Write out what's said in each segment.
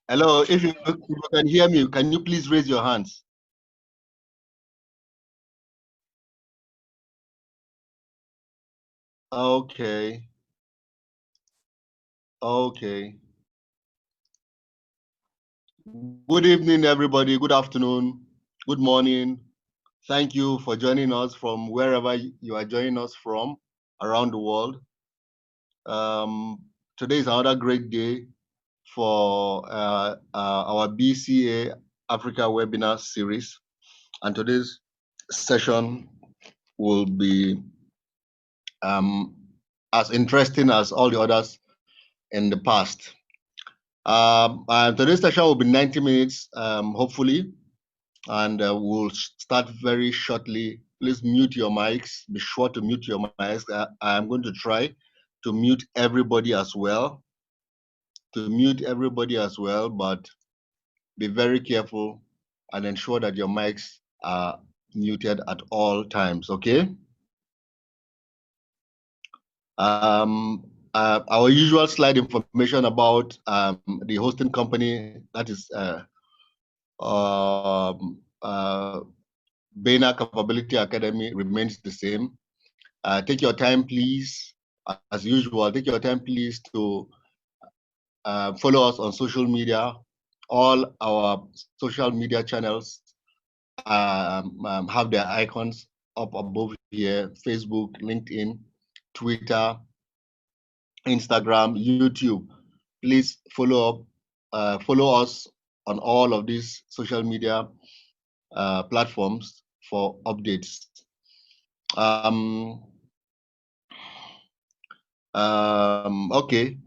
Hello, if you can hear me, can you please raise your hands? Okay. Okay. Good evening, everybody. Good afternoon. Good morning. Thank you for joining us from wherever you are joining us from around the world. Today is another great day for our BCA Africa webinar series. And today's session will be as interesting as all the others in the past. Today's session will be 90 minutes, hopefully, and we'll start very shortly. Please mute your mics. Be sure to mute your mics. I'm going to try to mute everybody as well. But be very careful and ensure that your mics are muted at all times, okay? Our usual slide information about the hosting company, that is Bainer Capability Academy, remains the same. Take your time, please, as usual, take your time, please, to follow us on social media. All our social media channels have their icons up above here: Facebook, LinkedIn, Twitter, Instagram, YouTube. Please follow us on all of these social media platforms for updates. Okay.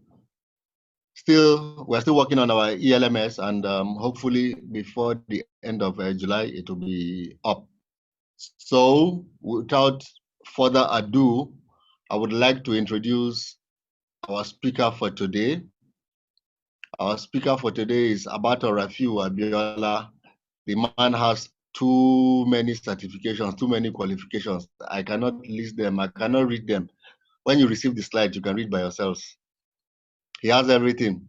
We're still working on our ELMS, and hopefully before the end of July, it will be up. So without further ado, I would like to introduce our speaker for today. Our speaker for today is Abato Rafiu Abiola. The man has too many certifications, too many qualifications. I cannot list them. I cannot read them. When you receive the slide, you can read by yourselves. He has everything.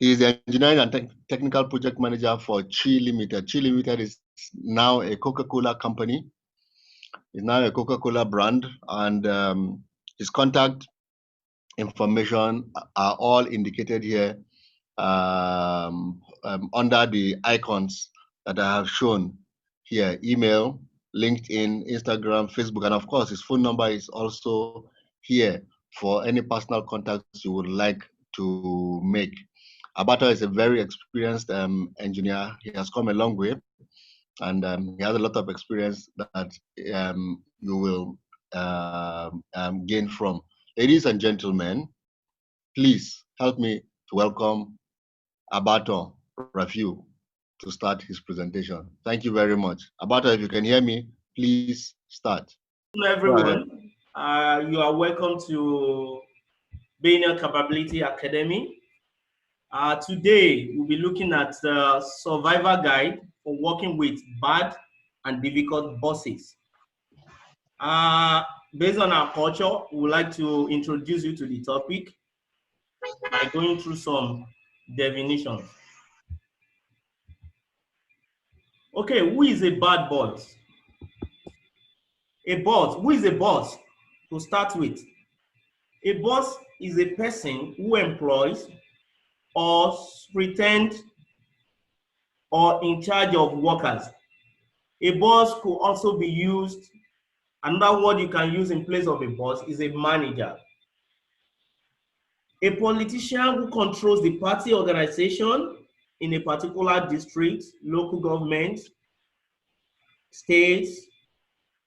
He is the engineering and technical project manager for Chi Limited. Chi Limited is now a Coca-Cola company. It's now a Coca-Cola brand, and his contact information are all indicated here under the icons that I have shown here: email, LinkedIn, Instagram, Facebook, and of course his phone number is also here for any personal contacts you would like to make. Abato is a very experienced engineer. He has come a long way, and he has a lot of experience that you will gain from. Ladies and gentlemen, please help me to welcome Abato Rafiu to start his presentation. Thank you very much. Abato, if you can hear me, please start. Hello, everyone. You are welcome to Bainer Capability Academy. Today, we'll be looking at the survivor guide for working with bad and difficult bosses. Based on our culture, we would like to introduce you to the topic by going through some definitions. Okay, who is a bad boss? Who is a boss? To start with, a boss is a person who employs or pretend or in charge of workers. A boss could also be used, another word you can use in place of a boss is a manager. A politician who controls the party organization in a particular district, local government, states,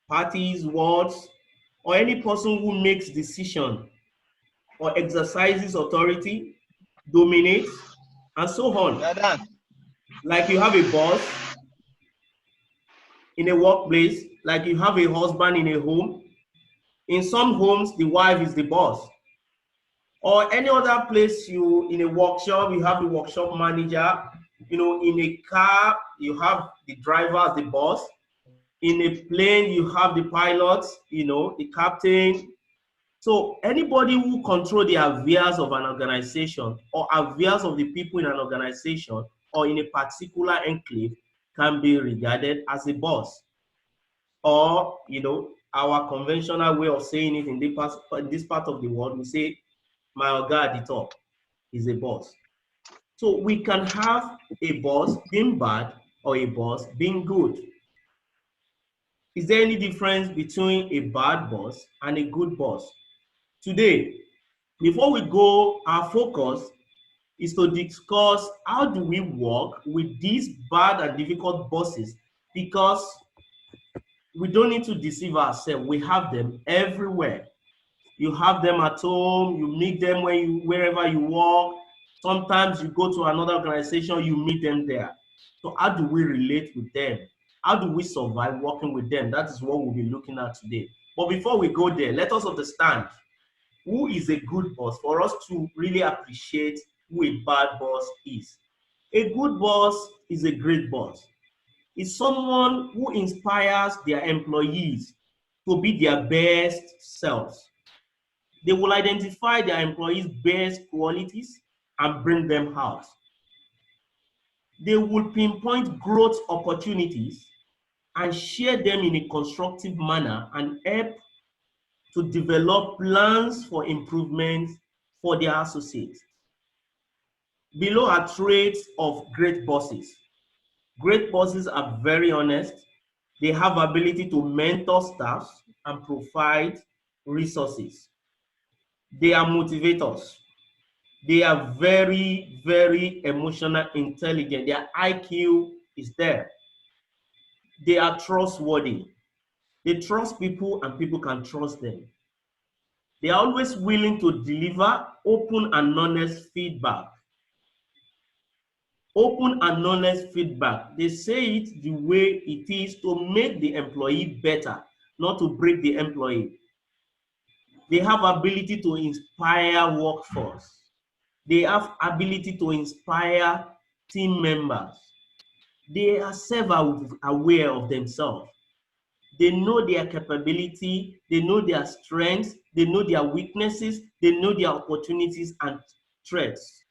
parties, wards, or any person who makes decisions or exercises authority, dominates, and so on. Like you have a boss in a workplace, like you have a husband in a home. In some homes, the wife is the boss. Or any other place, in a workshop, you have the workshop manager. In a car, you have the driver as the boss. In a plane, you have the pilot, the captain. So anybody who control the affairs of an organization or affairs of the people in an organization or in a particular enclave can be regarded as a boss. Or, our conventional way of saying it in this part of the world, we say, my oga at the top is a boss. So we can have a boss being bad or a boss being good. Is there any difference between a bad boss and a good boss? Today, before we go, our focus is to discuss how do we work with these bad and difficult bosses, because we don't need to deceive ourselves. We have them everywhere. You have them at home, you meet them wherever you work. Sometimes you go to another organization, you meet them there. So how do we relate with them? How do we survive working with them? That is what we'll be looking at today. But before we go there, let us understand who is a good boss for us to really appreciate who a bad boss is. A good boss is a great boss. It's someone who inspires their employees to be their best selves. They will identify their employees' best qualities and bring them out. They will pinpoint growth opportunities and share them in a constructive manner and help to develop plans for improvement for their associates. Below are traits of great bosses. Great bosses are very honest. They have ability to mentor staff and provide resources. They are motivators. They are very, very emotional intelligent. Their IQ is there. They are trustworthy. They trust people and people can trust them. They are always willing to deliver open and honest feedback. Open and honest feedback. They say it the way it is to make the employee better, not to break the employee. They have ability to inspire workforce. They have ability to inspire team members. They are self-aware of themselves. They know their capability, they know their strengths, they know their weaknesses, they know their opportunities and threats.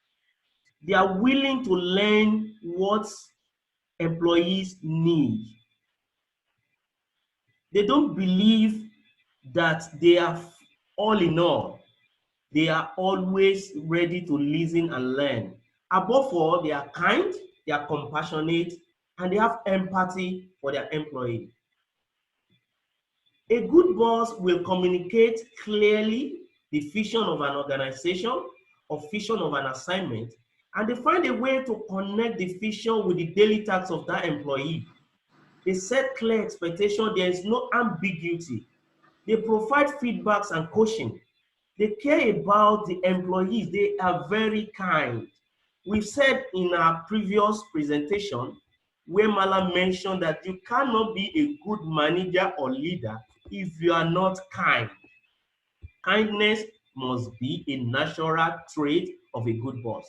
They are willing to learn what employees need. They don't believe that they are all in all. They are always ready to listen and learn. Above all, they are kind, they are compassionate, and they have empathy for their employee. A good boss will communicate clearly the vision of an organization or vision of an assignment, and they find a way to connect the vision with the daily tasks of that employee. They set clear expectations. There is no ambiguity. They provide feedbacks and coaching. They care about the employees. They are very kind. We've said in our previous presentation, where Mala mentioned that you cannot be a good manager or leader if you are not kind. Kindness must be a natural trait of a good boss.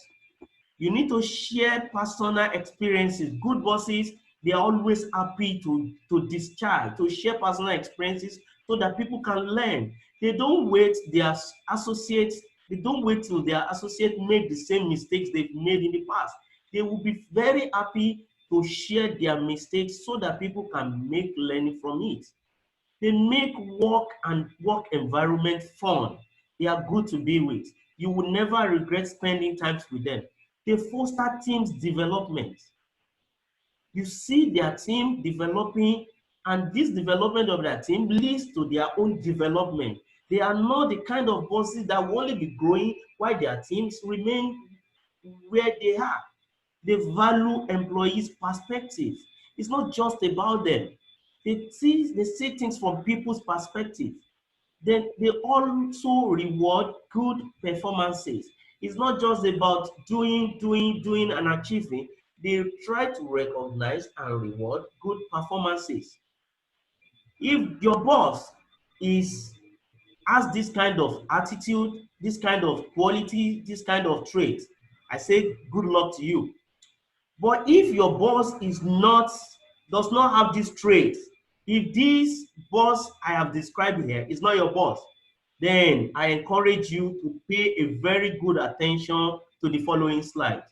You need to share personal experiences. Good bosses, they are always happy to discharge, to share personal experiences so that people can learn. They don't wait their associates, they don't wait till their associates make the same mistakes they've made in the past. They will be very happy to share their mistakes so that people can make learning from it. They make work and work environment fun. They are good to be with. You will never regret spending time with them. They foster teams development. You see their team developing, and this development of their team leads to their own development. They are not the kind of bosses that will only be growing while their teams remain where they are. They value employees' perspective. It's not just about them. They see things from people's perspective. Then they also reward good performances. It's not just about doing, and achieving. They try to recognize and reward good performances. If your boss is has this kind of attitude, this kind of quality, this kind of trait, I say good luck to you. But if your boss does not have this trait, if this boss I have described here is not your boss, then I encourage you to pay a very good attention to the following slide.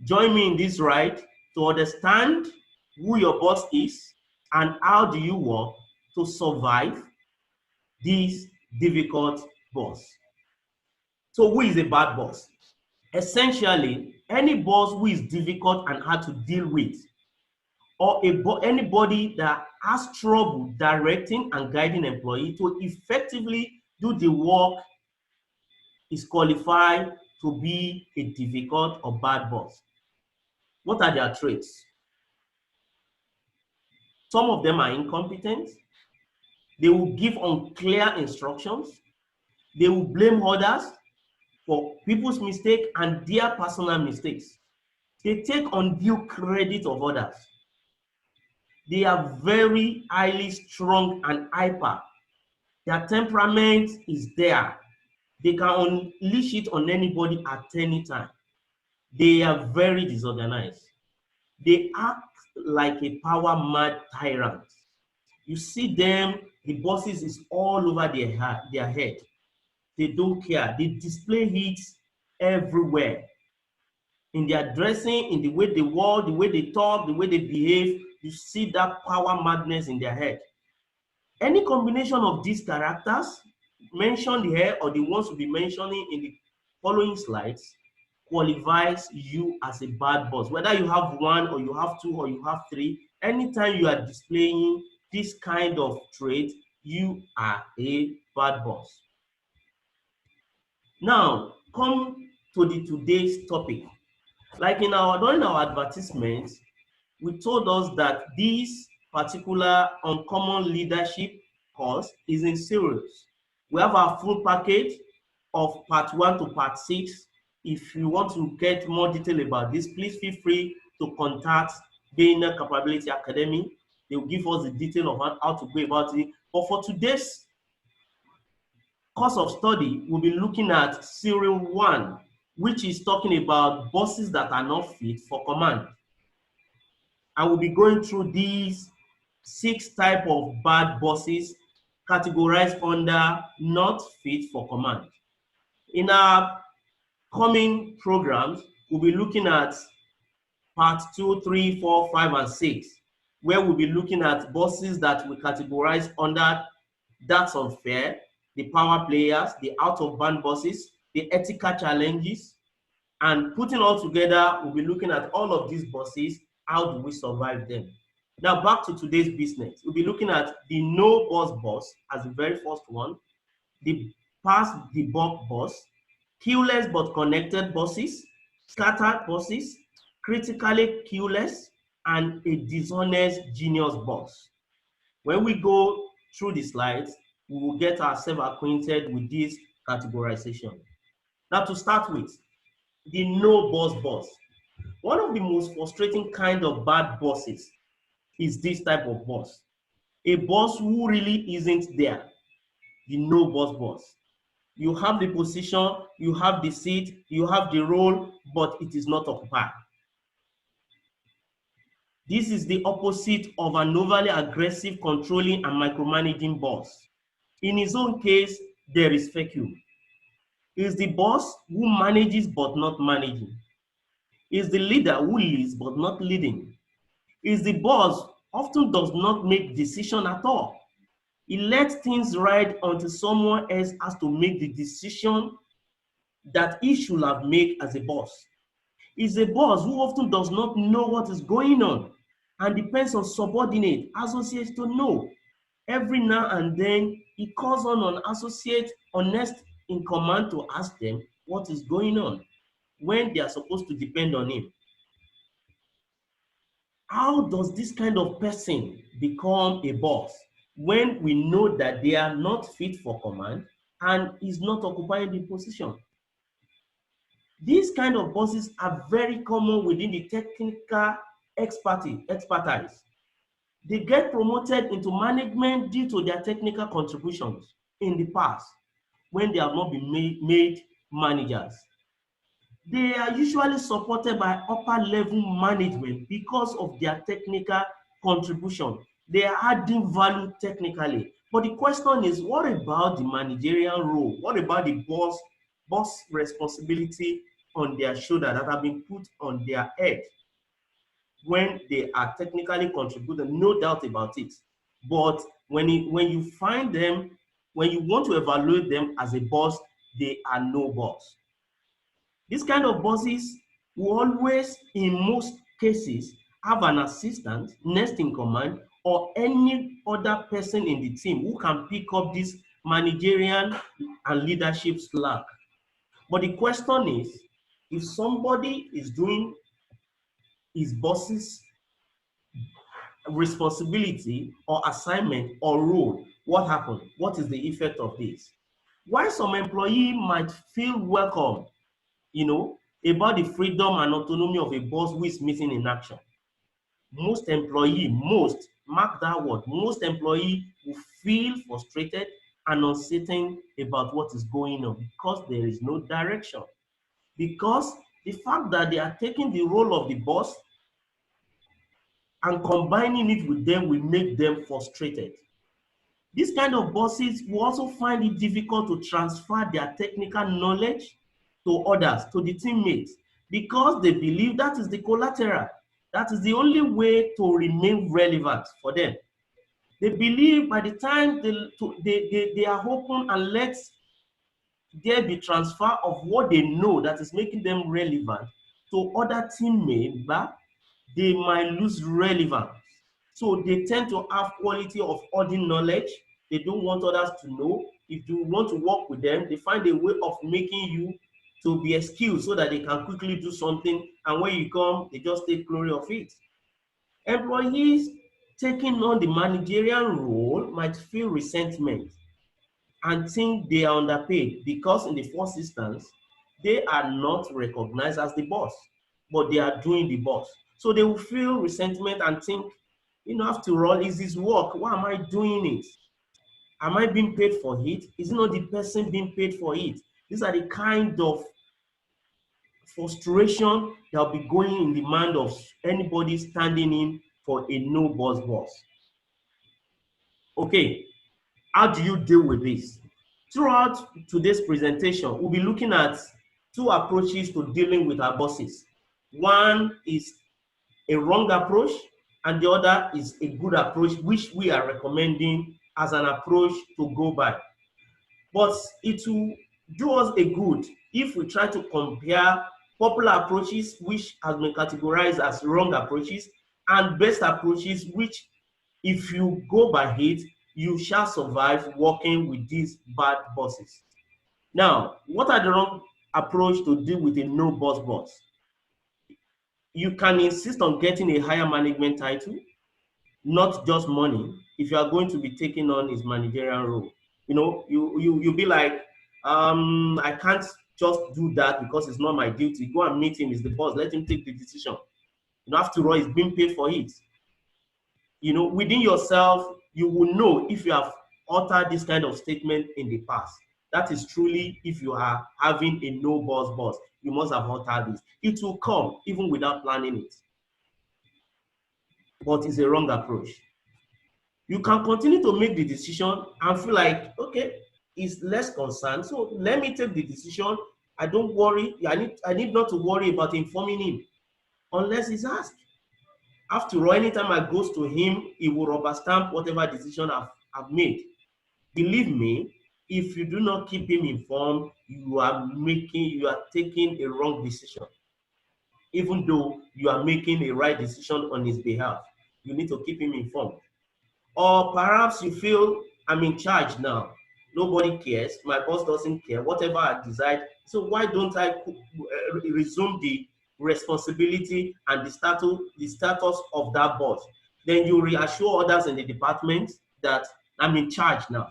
Join me in this ride to understand who your boss is and how do you work to survive this difficult boss. So who is a bad boss? Essentially, any boss who is difficult and hard to deal with, or anybody that has trouble directing and guiding employee to effectively do the work, is qualified to be a difficult or bad boss. What are their traits? Some of them are incompetent. They will give unclear instructions. They will blame others for people's mistakes and their personal mistakes. They take undue credit of others. They are very highly strung and hyper. Their temperament is there. They can unleash it on anybody at any time. They are very disorganized. They act like a power-mad tyrant. You see them, the bosses is all over their head. They don't care. They display it everywhere. In their dressing, in the way they walk, the way they talk, the way they behave, you see that power madness in their head. Any combination of these characters mentioned here or the ones we'll be mentioning in the following slides qualifies you as a bad boss. Whether you have one or you have two or you have three, anytime you are displaying this kind of trait, you are a bad boss. Now, come to today's topic. Like during our advertisements, we told us that this particular uncommon leadership course is in series. We have our full package of part 1 to part 6. If you want to get more detail about this, please feel free to contact Gainer Capability Academy. They will give us the detail of how to go about it. But for today's course of study, we'll be looking at serial 1, which is talking about bosses that are not fit for command. I will be going through these 6 types of bad bosses categorized under not fit for command. In our coming programs, we'll be looking at part 2, 3, 4, 5, and 6, where we'll be looking at bosses that we categorize under that's unfair, the power players, the out-of-band bosses, the ethical challenges, and putting all together, we'll be looking at all of these bosses. How do we survive them? Now, back to today's business. We'll be looking at the no boss as the very first one, the pass the buck boss, clueless but connected bosses, scattered bosses, critically clueless, and a dishonest genius boss. When we go through the slides, we will get ourselves acquainted with this categorization. Now, to start with, the no boss. One of the most frustrating kind of bad bosses is this type of boss. A boss who really isn't there, the no boss. You have the position, you have the seat, you have the role, but it is not occupied. This is the opposite of an overly aggressive, controlling, and micromanaging boss. In his own case, there is vacuum. Is the boss who manages but not managing. Is the leader who leads but not leading. Is the boss often does not make decision at all. He lets things ride until someone else has to make the decision that he should have made as a boss. Is a boss who often does not know what is going on and depends on subordinate associates to know. Every now and then, he calls on an associate or next in command to ask them what is going on when they are supposed to depend on him. How does this kind of person become a boss when we know that they are not fit for command and is not occupying the position? These kind of bosses are very common within the technical expertise. They get promoted into management due to their technical contributions in the past when they have not been made managers. They are usually supported by upper level management because of their technical contribution. They are adding value technically, But the question is, what about the managerial role? What about the boss responsibility on their shoulder that have been put on their head when they are technically contributing? No doubt about it. But when you find them, when you want to evaluate them as a boss, they are no boss. This kind of bosses will always, in most cases, have an assistant next in command or any other person in the team who can pick up this managerial and leadership slack. But the question is, if somebody is doing his boss's responsibility or assignment or role, what happened? What is the effect of this? While some employee might feel welcome, about the freedom and autonomy of a boss who is missing in action, mark that word, most employee will feel frustrated and uncertain about what is going on because there is no direction. Because the fact that they are taking the role of the boss and combining it with them will make them frustrated. These kind of bosses will also find it difficult to transfer their technical knowledge to others, to the teammates, because they believe that is the collateral. That is the only way to remain relevant for them. They believe by the time they are open and let there be transfer of what they know that is making them relevant to other team members, they might lose relevance. So they tend to have quality of hoarding knowledge. They don't want others to know. If you want to work with them, they find a way of making you to be excused so that they can quickly do something, and when you come, they just take glory of it. Employees taking on the managerial role might feel resentment and think they are underpaid because in the first instance, they are not recognized as the boss, but they are doing the boss. So they will feel resentment and think, after all, is this work? Why am I doing it? Am I being paid for it? Is it not the person being paid for it? These are the kind of frustration that will be going in the mind of anybody standing in for a no boss. Okay, how do you deal with this? Throughout today's presentation, we'll be looking at two approaches to dealing with our bosses. One is a wrong approach, and the other is a good approach, which we are recommending as an approach to go by. But it will do us a good if we try to compare popular approaches, which has been categorized as wrong approaches, and best approaches, which, if you go by it, you shall survive working with these bad bosses. Now, what are the wrong approach to deal with a no boss? You can insist on getting a higher management title, not just money, if you are going to be taking on his managerial role. You'll be like, I can't just do that because it's not my duty. Go and meet him, he's the boss, let him take the decision. After all, he's being paid for it. Within yourself, you will know if you have uttered this kind of statement in the past. That is truly if you are having a no boss. You must have uttered this. It will come even without planning it. But it's a wrong approach. You can continue to make the decision and feel like, okay, he's less concerned, so let me take the decision. I don't worry. I need not to worry about informing him unless he's asked. After all, anytime I goes to him, he will rubber stamp whatever decision I've made. Believe me, if you do not keep him informed, you are taking a wrong decision. Even though you are making a right decision on his behalf, you need to keep him informed. Or perhaps you feel, I'm in charge now. Nobody cares. My boss doesn't care. Whatever I decide. So why don't I resume the responsibility and the status of that boss? Then you reassure others in the department that I'm in charge now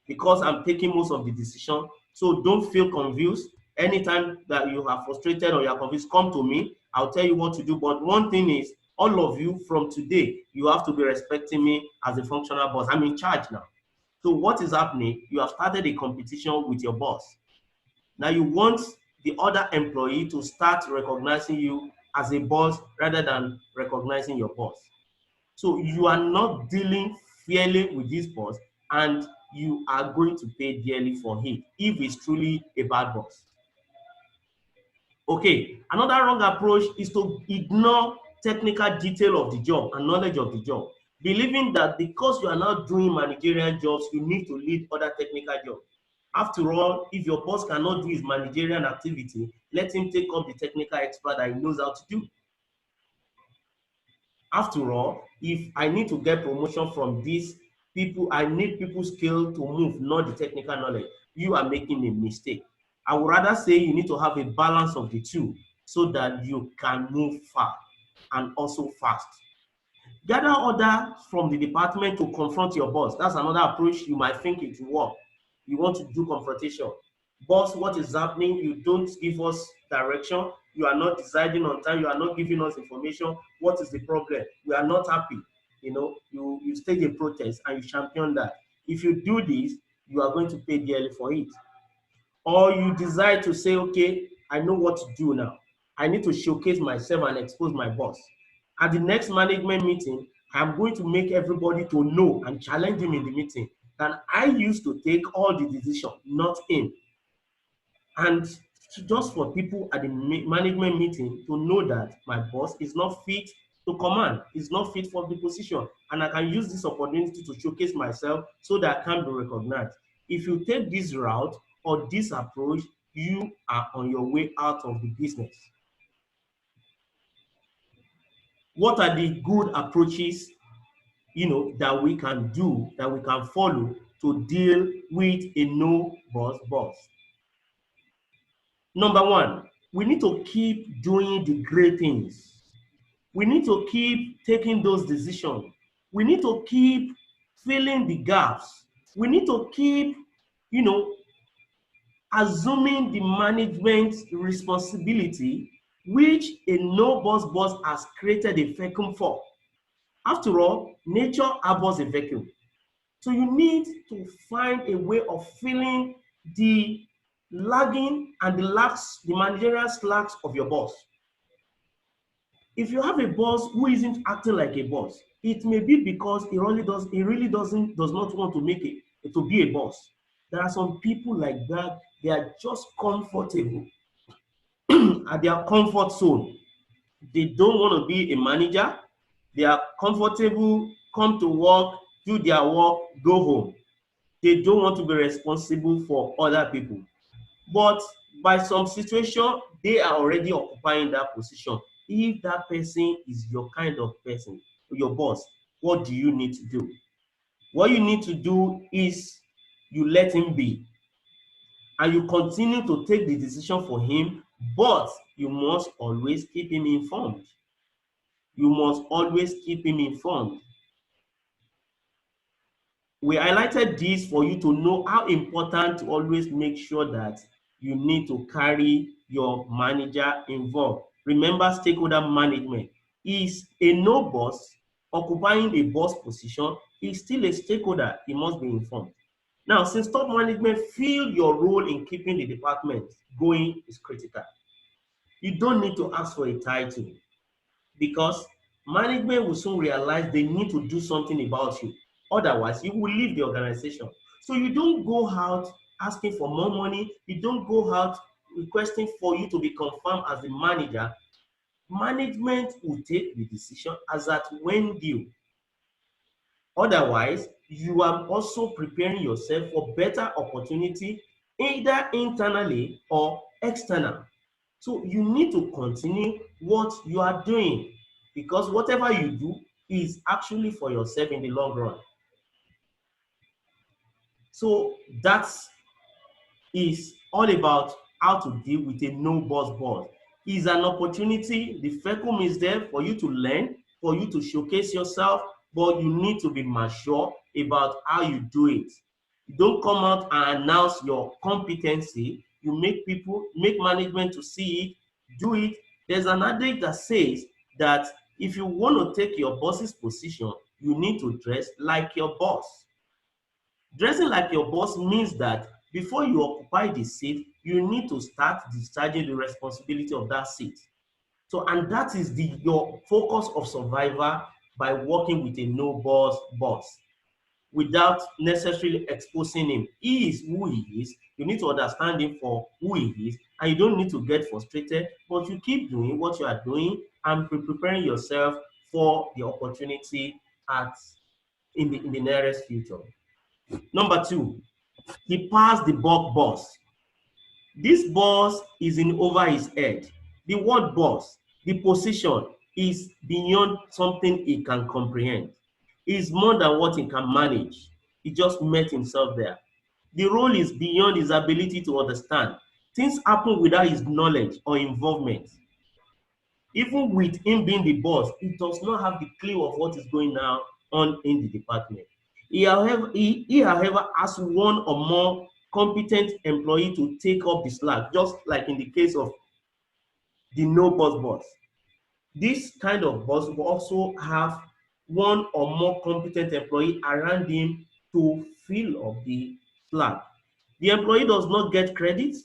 because I'm taking most of the decision. So don't feel confused. Anytime that you are frustrated or you are confused, come to me. I'll tell you what to do. But one thing is, all of you from today, you have to be respecting me as a functional boss. I'm in charge now. So what is happening? You have started a competition with your boss. Now you want the other employee to start recognizing you as a boss rather than recognizing your boss. So you are not dealing fairly with this boss. and you are going to pay dearly for it if it's truly a bad boss. Okay, another wrong approach is to ignore technical detail of the job and knowledge of the job, believing that because you are not doing managerial jobs, you need to lead other technical jobs. After all, if your boss cannot do his managerial activity, let him take up the technical expert that he knows how to do. After all, if I need to get promotion from these people, I need people's skill to move, not the technical knowledge. You are making a mistake. I would rather say you need to have a balance of the two so that you can move far and also fast. Gather order from the department to confront your boss. That's another approach you might think it will work. You want to do confrontation. Boss, what is happening? You don't give us direction. You are not deciding on time. You are not giving us information. What is the problem? We are not happy. You stage a protest and you champion that. If you do this, you are going to pay dearly for it. Or you decide to say, okay, I know what to do now. I need to showcase myself and expose my boss. At the next management meeting, I'm going to make everybody to know and challenge him in the meeting that I used to take all the decision, not him. And just for people at the management meeting to know that my boss is not fit to command, is not fit for the position, and I can use this opportunity to showcase myself so that I can be recognized. If you take this route or this approach, you are on your way out of the business. What are the good approaches that we can do, that we can follow to deal with a no boss? Number one, we need to keep doing the great things. We need to keep taking those decisions. We need to keep filling the gaps. We need to keep, assuming the management responsibility which a no boss has created a vacuum for. After all, nature abhors a vacuum. So you need to find a way of filling the lagging and the managerial slacks of your boss. If you have a boss who isn't acting like a boss, it may be because he really does not want to be a boss. There are some people like that, they are just comfortable at their comfort zone. They don't want to be a manager. They are comfortable, come to work, do their work, go home. They don't want to be responsible for other people. But by some situation, they are already occupying that position. If that person is your kind of person, your boss, what do you need to do? What you need to do is you let him be and you continue to take the decision for him, but you must always keep him informed. You must always keep him informed. We highlighted this for you to know how important to always make sure that you need to carry your manager involved. Remember, stakeholder management is a no boss occupying a boss position is still a stakeholder. He must be informed. Now, since top management feel your role in keeping the department going is critical, you don't need to ask for a title because management will soon realize they need to do something about you. Otherwise, you will leave the organization. So you don't go out asking for more money. You don't go out requesting for you to be confirmed as the manager. Management will take the decision as at when due. Otherwise, you are also preparing yourself for better opportunity either internally or external. So you need to continue what you are doing because whatever you do is actually for yourself in the long run. So that is all about how to deal with a no boss. It's an opportunity. The vacuum is there for you to learn, for you to showcase yourself, but you need to be mature about how you do it. You don't come out and announce your competency. You make management to see it, do it. There's an adage that says that if you want to take your boss's position, you need to dress like your boss. Dressing like your boss means that before you occupy the seat, you need to start discharging the responsibility of that seat. So, and that is your focus of survival by working with a no boss. without necessarily exposing him. He is who he is. You need to understand him for who he is, and you don't need to get frustrated, but you keep doing what you are doing and preparing yourself for the opportunity in the nearest future. Number two, he passed the buck boss. This boss is in over his head. The word boss, the position is beyond something he can comprehend. It's more than what he can manage. He just met himself there. The role is beyond his ability to understand. Things happen without his knowledge or involvement. Even with him being the boss, he does not have the clue of what is going on in the department. However, has one or more competent employee to take up the slack, just like in the case of the no boss. This kind of boss will also have one or more competent employee around him to fill up the slack. The employee does not get credit.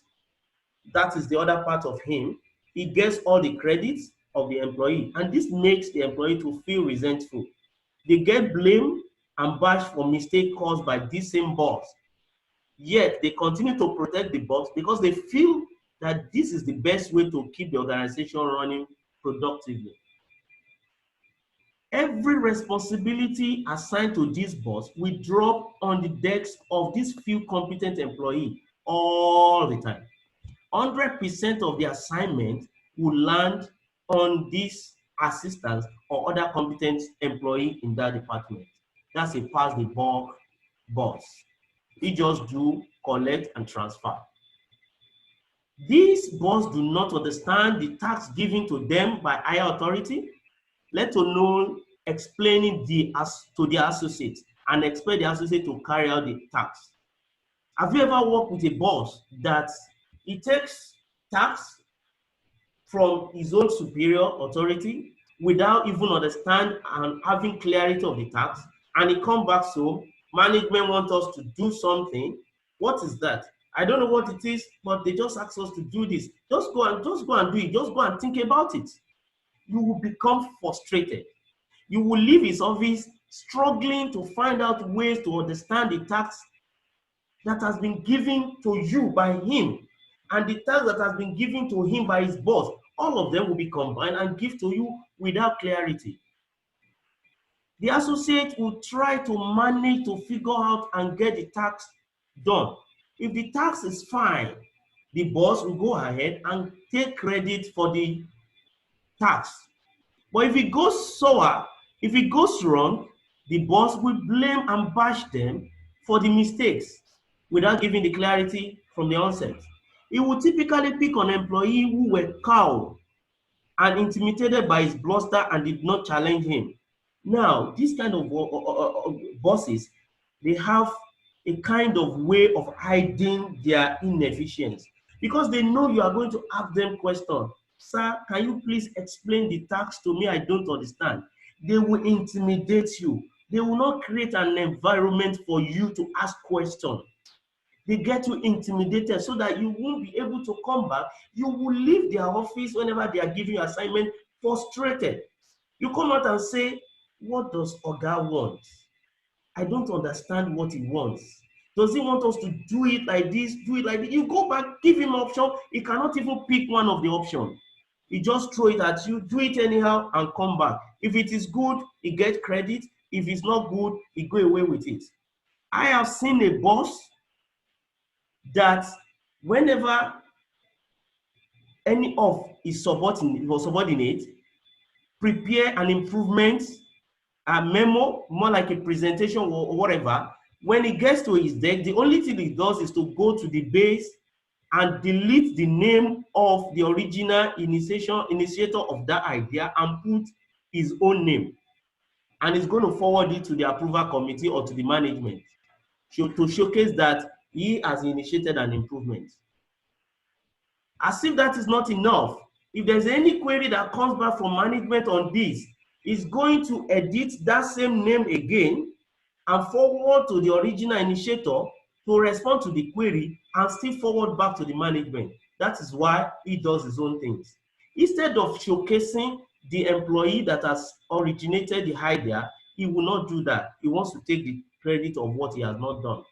That is the other part of him. He gets all the credits of the employee, and this makes the employee to feel resentful. They get blamed and bashed for mistake caused by this same boss. Yet they continue to protect the boss because they feel that this is the best way to keep the organization running productively. Every responsibility assigned to this boss will drop on the decks of this few competent employee all the time. 100% of the assignment will land on this assistant or other competent employee in that department. That's a pass the buck boss. He just do collect and transfer. These boss do not understand the task given to them by higher authority, let alone explaining to the associate and expect the associate to carry out the task. Have you ever worked with a boss that he takes tasks from his own superior authority without even understand and having clarity of the task, and he come back, so management want us to do something? What is that? I don't know what it is, but they just ask us to do this. Just go and do it. Just go and think about it. You will become frustrated. You will leave his office struggling to find out ways to understand the task that has been given to you by him and the task that has been given to him by his boss. All of them will be combined and give to you without clarity. The associate will try to manage to figure out and get the task done. If the task is fine, the boss will go ahead and take credit for the task. But if it goes sour, if it goes wrong, the boss will blame and bash them for the mistakes without giving the clarity from the onset. He will typically pick on employees who were cowed and intimidated by his bluster and did not challenge him. Now, this kind of bosses, they have a kind of way of hiding their inefficiency because they know you are going to ask them questions. Sir, can you please explain the task to me? I don't understand. They will intimidate you. They will not create an environment for you to ask questions. They get you intimidated so that you won't be able to come back. You will leave their office whenever they are giving you assignment frustrated. You come out and say, what does Oga want? I don't understand what he wants. Does he want us to do it like this, do it like this? You go back, give him option. He cannot even pick one of the options. He just throw it at you, do it anyhow, and come back. If it is good, he get credit. If it's not good, he go away with it. I have seen a boss that whenever any of his subordinate prepare an improvement, a memo, more like a presentation or whatever, when he gets to his desk, the only thing he does is to go to the base and delete the name of the original initiator of that idea and put his own name. And he's going to forward it to the approval committee or to the management to showcase that he has initiated an improvement. As if that is not enough, if there's any query that comes back from management on this, it's going to edit that same name again and forward to the original initiator to respond to the query and still forward back to the management. That is why he does his own things. Instead of showcasing the employee that has originated the idea, he will not do that. He wants to take the credit of what he has not done.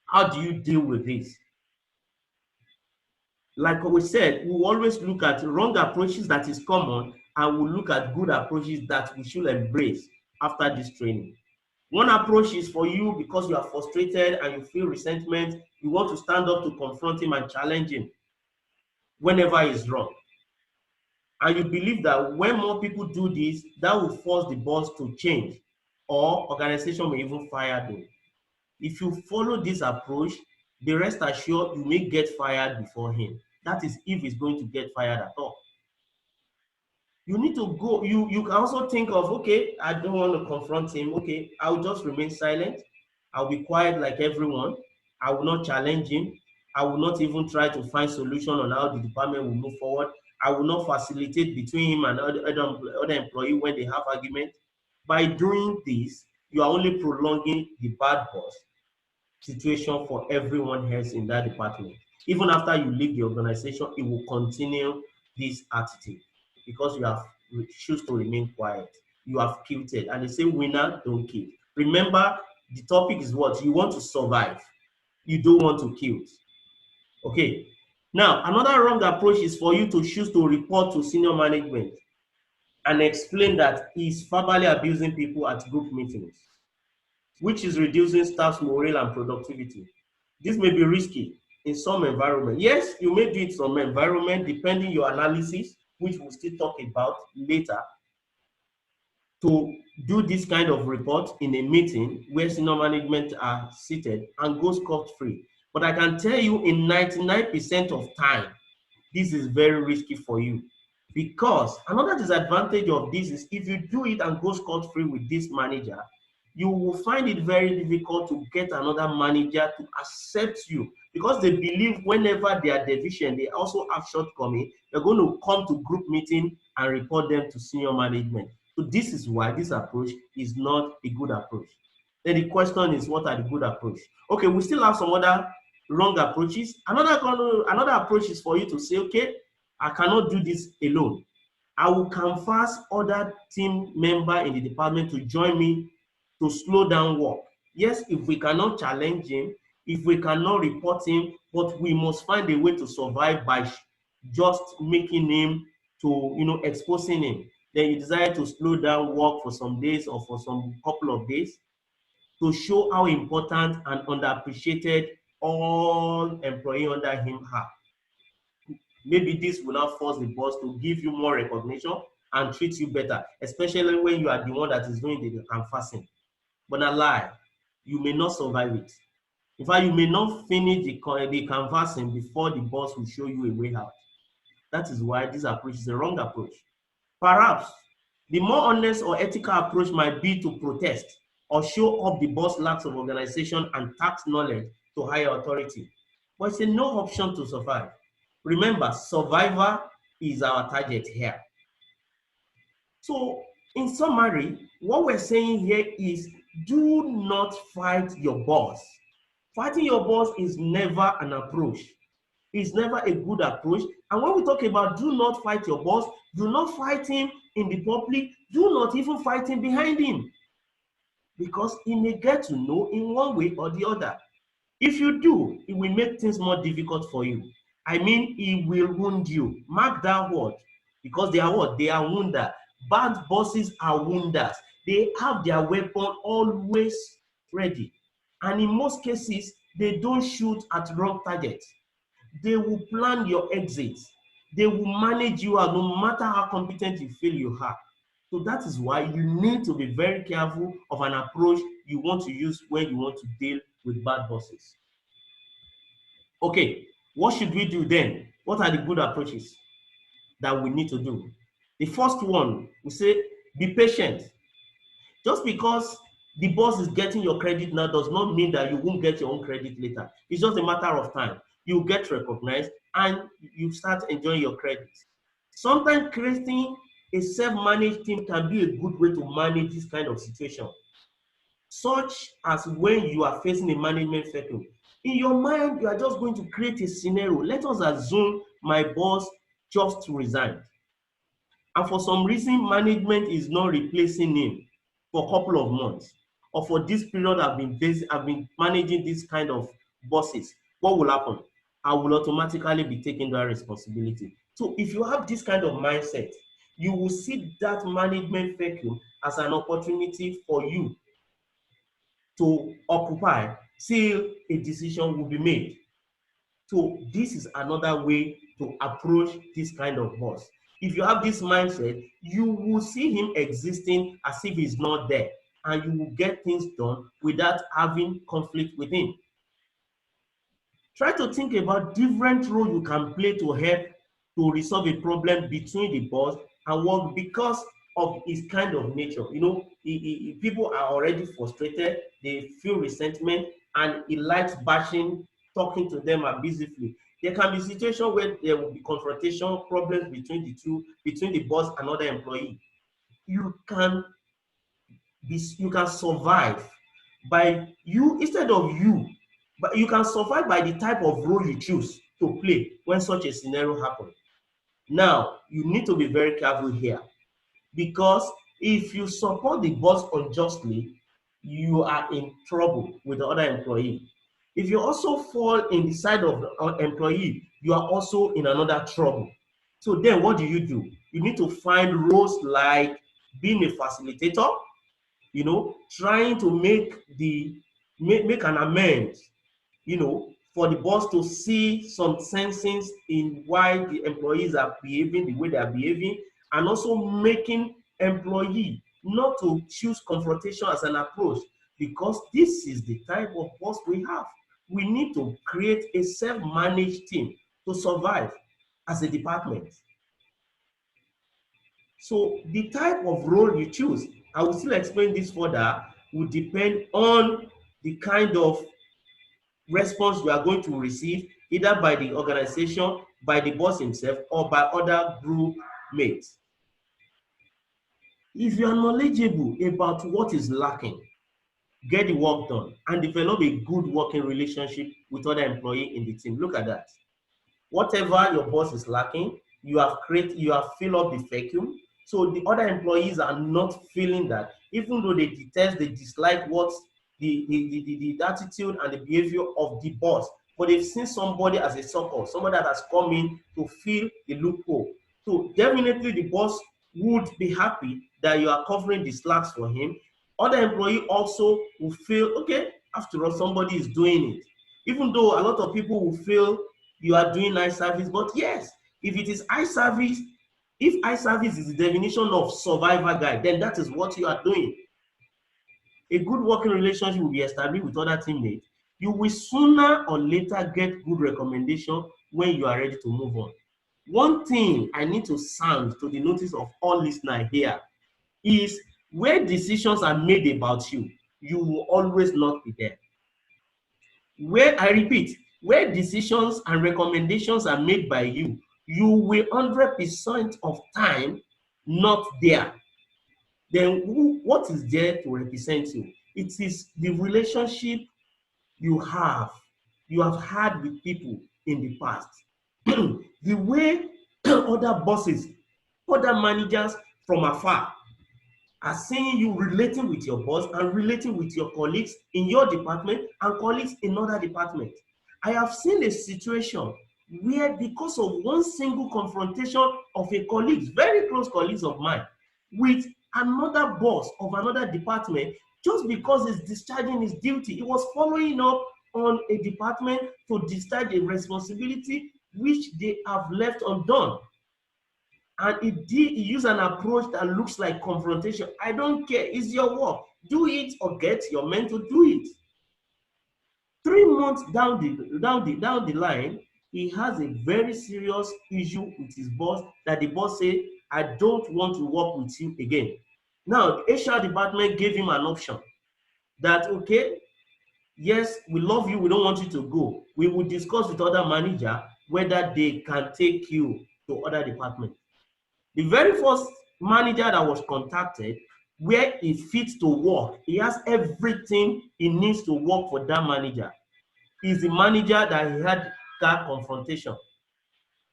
How do you deal with this? Like we said, we will always look at wrong approaches that is common, and we'll look at good approaches that we should embrace after this training. One approach is for you because you are frustrated and you feel resentment. You want to stand up to confront him and challenge him whenever he's wrong. And you believe that when more people do this, that will force the boss to change, or organization may even fire them. If you follow this approach, be rest assured you may get fired before him. That is if he's going to get fired at all. You need to go, you can also think of, okay, I don't want to confront him. Okay, I'll just remain silent. I'll be quiet like everyone. I will not challenge him. I will not even try to find solution on how the department will move forward. I will not facilitate between him and other employee when they have argument. By doing this, you are only prolonging the bad boss situation for everyone else in that department. Even after you leave the organization, it will continue this attitude because you have choose to remain quiet. You have kilted, and they say winner don't kill. Remember, the topic is what? You want to survive. You don't want to kill. Okay. Now, another wrong approach is for you to choose to report to senior management and explain that he's verbally abusing people at group meetings, which is reducing staff's morale and productivity. This may be risky in some environment. Yes, you may do it in some environment, depending your analysis, which we'll still talk about later, to do this kind of report in a meeting where senior management are seated and go scot-free. But I can tell you in 99% of time, this is very risky for you. Because another disadvantage of this is if you do it and go scot-free with this manager, you will find it very difficult to get another manager to accept you because they believe whenever they are deficient, they also have shortcomings, they're going to come to group meeting and report them to senior management. So this is why this approach is not a good approach. Then the question is, what are the good approaches? Okay, we still have some other wrong approaches. Another approach is for you to say, okay, I cannot do this alone. I will canvass other team members in the department to join me to slow down work. Yes, if we cannot challenge him, if we cannot report him, but we must find a way to survive by just making him to, exposing him. Then you decide to slow down work for some days or for some couple of days to show how important and underappreciated all employees under him are. Maybe this will now force the boss to give you more recognition and treat you better, especially when you are the one that is doing the canvassing. But a lie, you may not survive it. In fact, you may not finish the canvassing before the boss will show you a way out. That is why this approach is a wrong approach. Perhaps the more honest or ethical approach might be to protest or show up the boss lacks of organization and tax knowledge to higher authority. But it's a no option to survive. Remember, survivor is our target here. So, in summary, what we're saying here is do not fight your boss. Fighting your boss is never an approach. It's never a good approach. And when we talk about do not fight your boss, do not fight him in the public, do not even fight him behind him. Because he may get to know in one way or the other. If you do, it will make things more difficult for you. I mean, he will wound you. Mark that word. Because they are what? They are wounders. Bad bosses are wounders. They have their weapon always ready. And in most cases, they don't shoot at wrong targets. They will plan your exit. They will manage you out no matter how competent you feel you are. So that is why you need to be very careful of an approach you want to use when you want to deal with bad bosses. Okay, what should we do then? What are the good approaches that we need to do? The first one, we say, be patient. Just because the boss is getting your credit now does not mean that you won't get your own credit later. It's just a matter of time. You get recognized and you start enjoying your credit. Sometimes creating a self-managed team can be a good way to manage this kind of situation. Such as when you are facing a management settle. In your mind, you are just going to create a scenario. Let us assume my boss just resigned. And for some reason, management is not replacing him for a couple of months. or for this period I've been managing this kind of bosses, what will happen? I will automatically be taking that responsibility. So if you have this kind of mindset, you will see that management vacuum as an opportunity for you to occupy till a decision will be made. So this is another way to approach this kind of boss. If you have this mindset, you will see him existing as if he's not there, and you will get things done without having conflict with him. Try to think about different role you can play to help to resolve a problem between the boss and work because of his kind of nature. You know, people are already frustrated, they feel resentment, and he likes bashing, talking to them abusively. There can be situations where there will be confrontation, problems between the two, between the boss and other employee. You can you can survive by you instead of you, but you can survive by the type of role you choose to play when such a scenario happens. Now, you need to be very careful here, because if you support the boss unjustly, you are in trouble with the other employee. If you also fall in the side of the employee, you are also in another trouble. So then what do? You need to find roles like being a facilitator, you know, trying to make an amends, you know, for the boss to see some sensings in why the employees are behaving the way they are behaving, and also making employee not to choose confrontation as an approach, because this is the type of boss we have. We need to create a self-managed team to survive as a department. So the type of role you choose, I will still explain this further, will depend on the kind of response you are going to receive, either by the organization, by the boss himself, or by other group mates. If you are knowledgeable about what is lacking, get the work done and develop a good working relationship with other employees in the team. Look at that. Whatever your boss is lacking, you have filled up the vacuum. So the other employees are not feeling that, even though they detest, they dislike what the attitude and the behavior of the boss, but they've seen somebody as a sucker, somebody that has come in to fill the loophole. So definitely the boss would be happy that you are covering the slacks for him. Other employee also will feel, okay, after all, somebody is doing it. Even though a lot of people will feel you are doing eye service, but yes, if it is eye service, if eye service is the definition of survivor guide, then that is what you are doing. A good working relationship will be established with other teammates. You will sooner or later get good recommendation when you are ready to move on. One thing I need to sound to the notice of all listeners here is, where decisions are made about you, you will always not be there. Where, I repeat, where decisions and recommendations are made by you, you will 100% of time not there. Then what is there to represent you? It is the relationship you have had with people in the past. The way other bosses, other managers from afar are seeing you relating with your boss and relating with your colleagues in your department and colleagues in other departments. I have seen a situation where, because of one single confrontation of a colleague, very close colleagues of mine, with another boss of another department, just because he's discharging his duty, he was following up on a department to discharge a responsibility which they have left undone. And he used an approach that looks like confrontation. I don't care, it's your work. Do it or get your men to do it. 3 months down the line, he has a very serious issue with his boss, that the boss said, I don't want to work with you again. Now, the HR department gave him an option that, okay, yes, we love you, we don't want you to go. We will discuss with other manager whether they can take you to other departments. The very first manager that was contacted, where he fits to work, he has everything he needs to work for that manager, is the manager that he had that confrontation.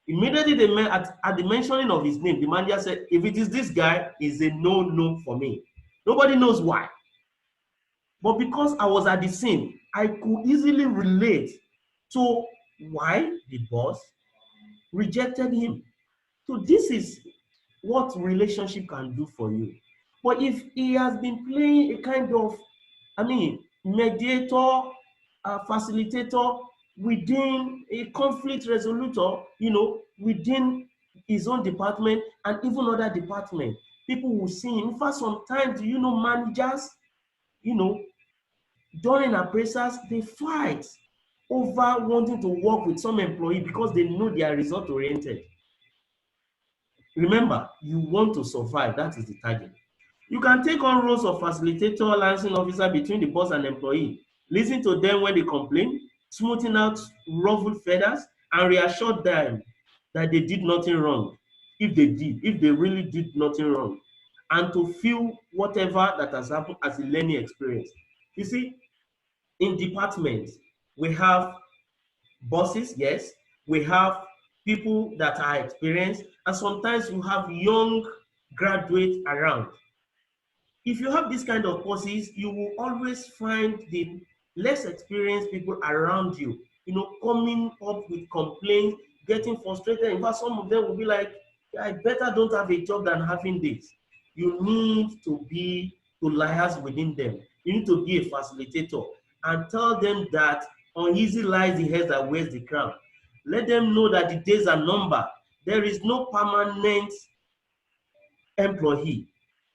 Immediately at the mentioning of his name, the manager said, if it is this guy, it's a no for me. Nobody knows why. But because I was at the scene, I could easily relate to why the boss rejected him. So this is what relationship can do for you. But if he has been playing a kind of, mediator, facilitator within a conflict resolutor, within his own department and even other departments, people will see him. In fact, sometimes, managers, you know, during appraisals, they fight over wanting to work with some employee because they know they are result oriented. Remember, you want to survive. That is the target. You can take on roles of facilitator, liaison officer between the boss and employee. Listen to them when they complain, smoothing out ruffled feathers, and reassure them that they did nothing wrong. If they really did nothing wrong, and to feel whatever that has happened as a learning experience. You see, in departments, we have bosses, yes, we have people that are experienced, and sometimes you have young graduates around. If you have this kind of bosses, you will always find the less experienced people around you, coming up with complaints, getting frustrated. In fact, some of them will be like, I better don't have a job than having this. You need to liaise within them. You need to be a facilitator and tell them that uneasy lies the head that wears the crown. Let them know that the days are numbered. There is no permanent employee.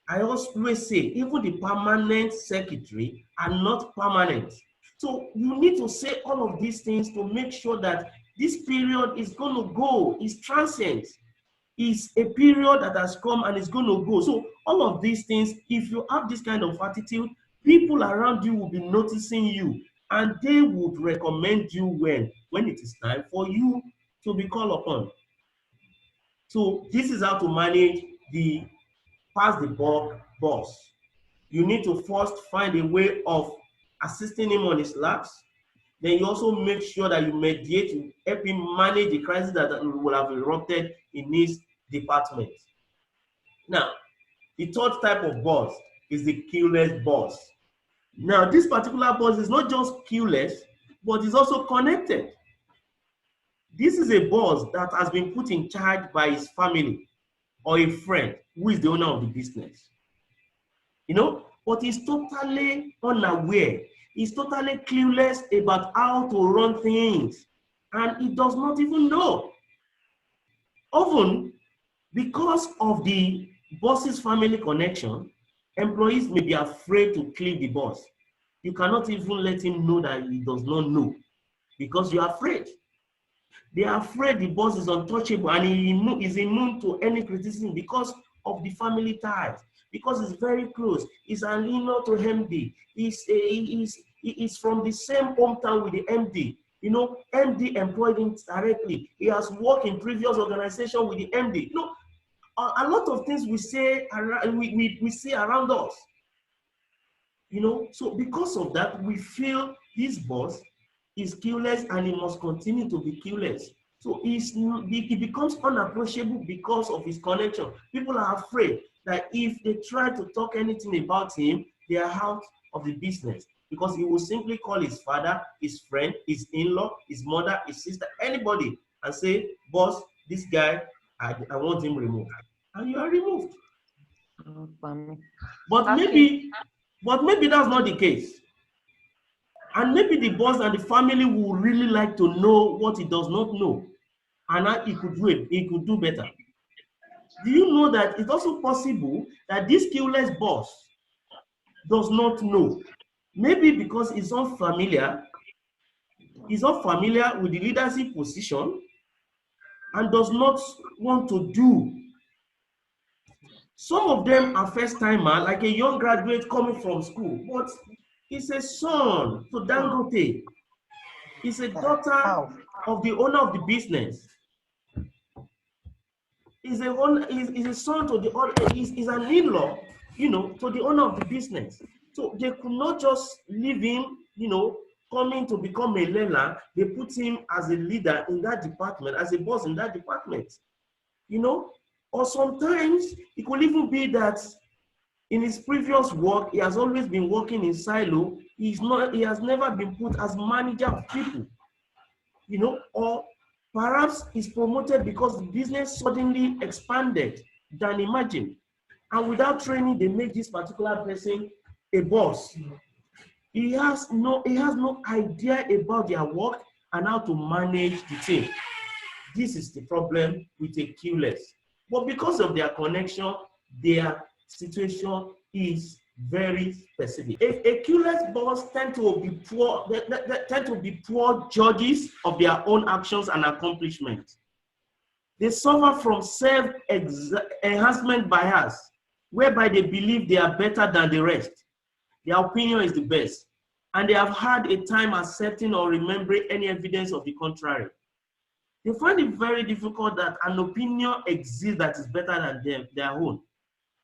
I always say, even the permanent secretary are not permanent. So you need to say all of these things to make sure that this period is going to go, is transient. It's a period that has come and is going to go. So all of these things, if you have this kind of attitude, people around you will be noticing you and they would recommend you when it is time for you to be called upon. So this is how to manage the pass the buck boss. You need to first find a way of assisting him on his laps. Then you also make sure that you mediate to help him manage the crisis that will have erupted in his department. Now, the third type of boss is the clueless boss. Now, this particular boss is not just clueless, but is also connected. This is a boss that has been put in charge by his family or a friend who is the owner of the business. But he's totally unaware. He's totally clueless about how to run things. And he does not even know. Often, because of the boss's family connection, employees may be afraid to clear the boss. You cannot even let him know that he does not know because you're afraid. They are afraid the boss is untouchable and he is immune to any criticism because of the family ties, because it's very close. He's an in-law to MD. He's from the same hometown with the MD. MD employed him directly. He has worked in previous organization with the MD. A lot of things we say we see around us. So because of that, we feel his boss is clueless and he must continue to be clueless. So he becomes unapproachable because of his connection. People are afraid that if they try to talk anything about him, they are out of the business because he will simply call his father, his friend, his in-law, his mother, his sister, anybody, and say, boss, this guy, I want him removed. And you are removed. But maybe that's not the case. And maybe the boss and the family would really like to know what he does not know. And how he could do better. Do you know that it's also possible that this clueless boss does not know? Maybe because he's unfamiliar with the leadership position and does not want to do. Some of them are first-timer, like a young graduate coming from school, but he's a son to Dangote. He's a daughter of the owner of the business. He's a son to the owner, he's an in-law, to the owner of the business. So they could not just leave him, coming to become a learner. They put him as a leader in that department, as a boss in that department. Or sometimes it could even be that In his previous work, he has always been working in silo. He has never been put as manager of people, or perhaps he's promoted because the business suddenly expanded than imagined. And without training, they make this particular person a boss. He has no idea about their work and how to manage the team. This is the problem with a Clueless. But because of their connection, their situation is very specific. A Clueless boss tend to be poor. They tend to be poor judges of their own actions and accomplishments. They suffer from self-enhancement bias, whereby they believe they are better than the rest. Their opinion is the best, and they have had a time accepting or remembering any evidence of the contrary. They find it very difficult that an opinion exists that is better than their own.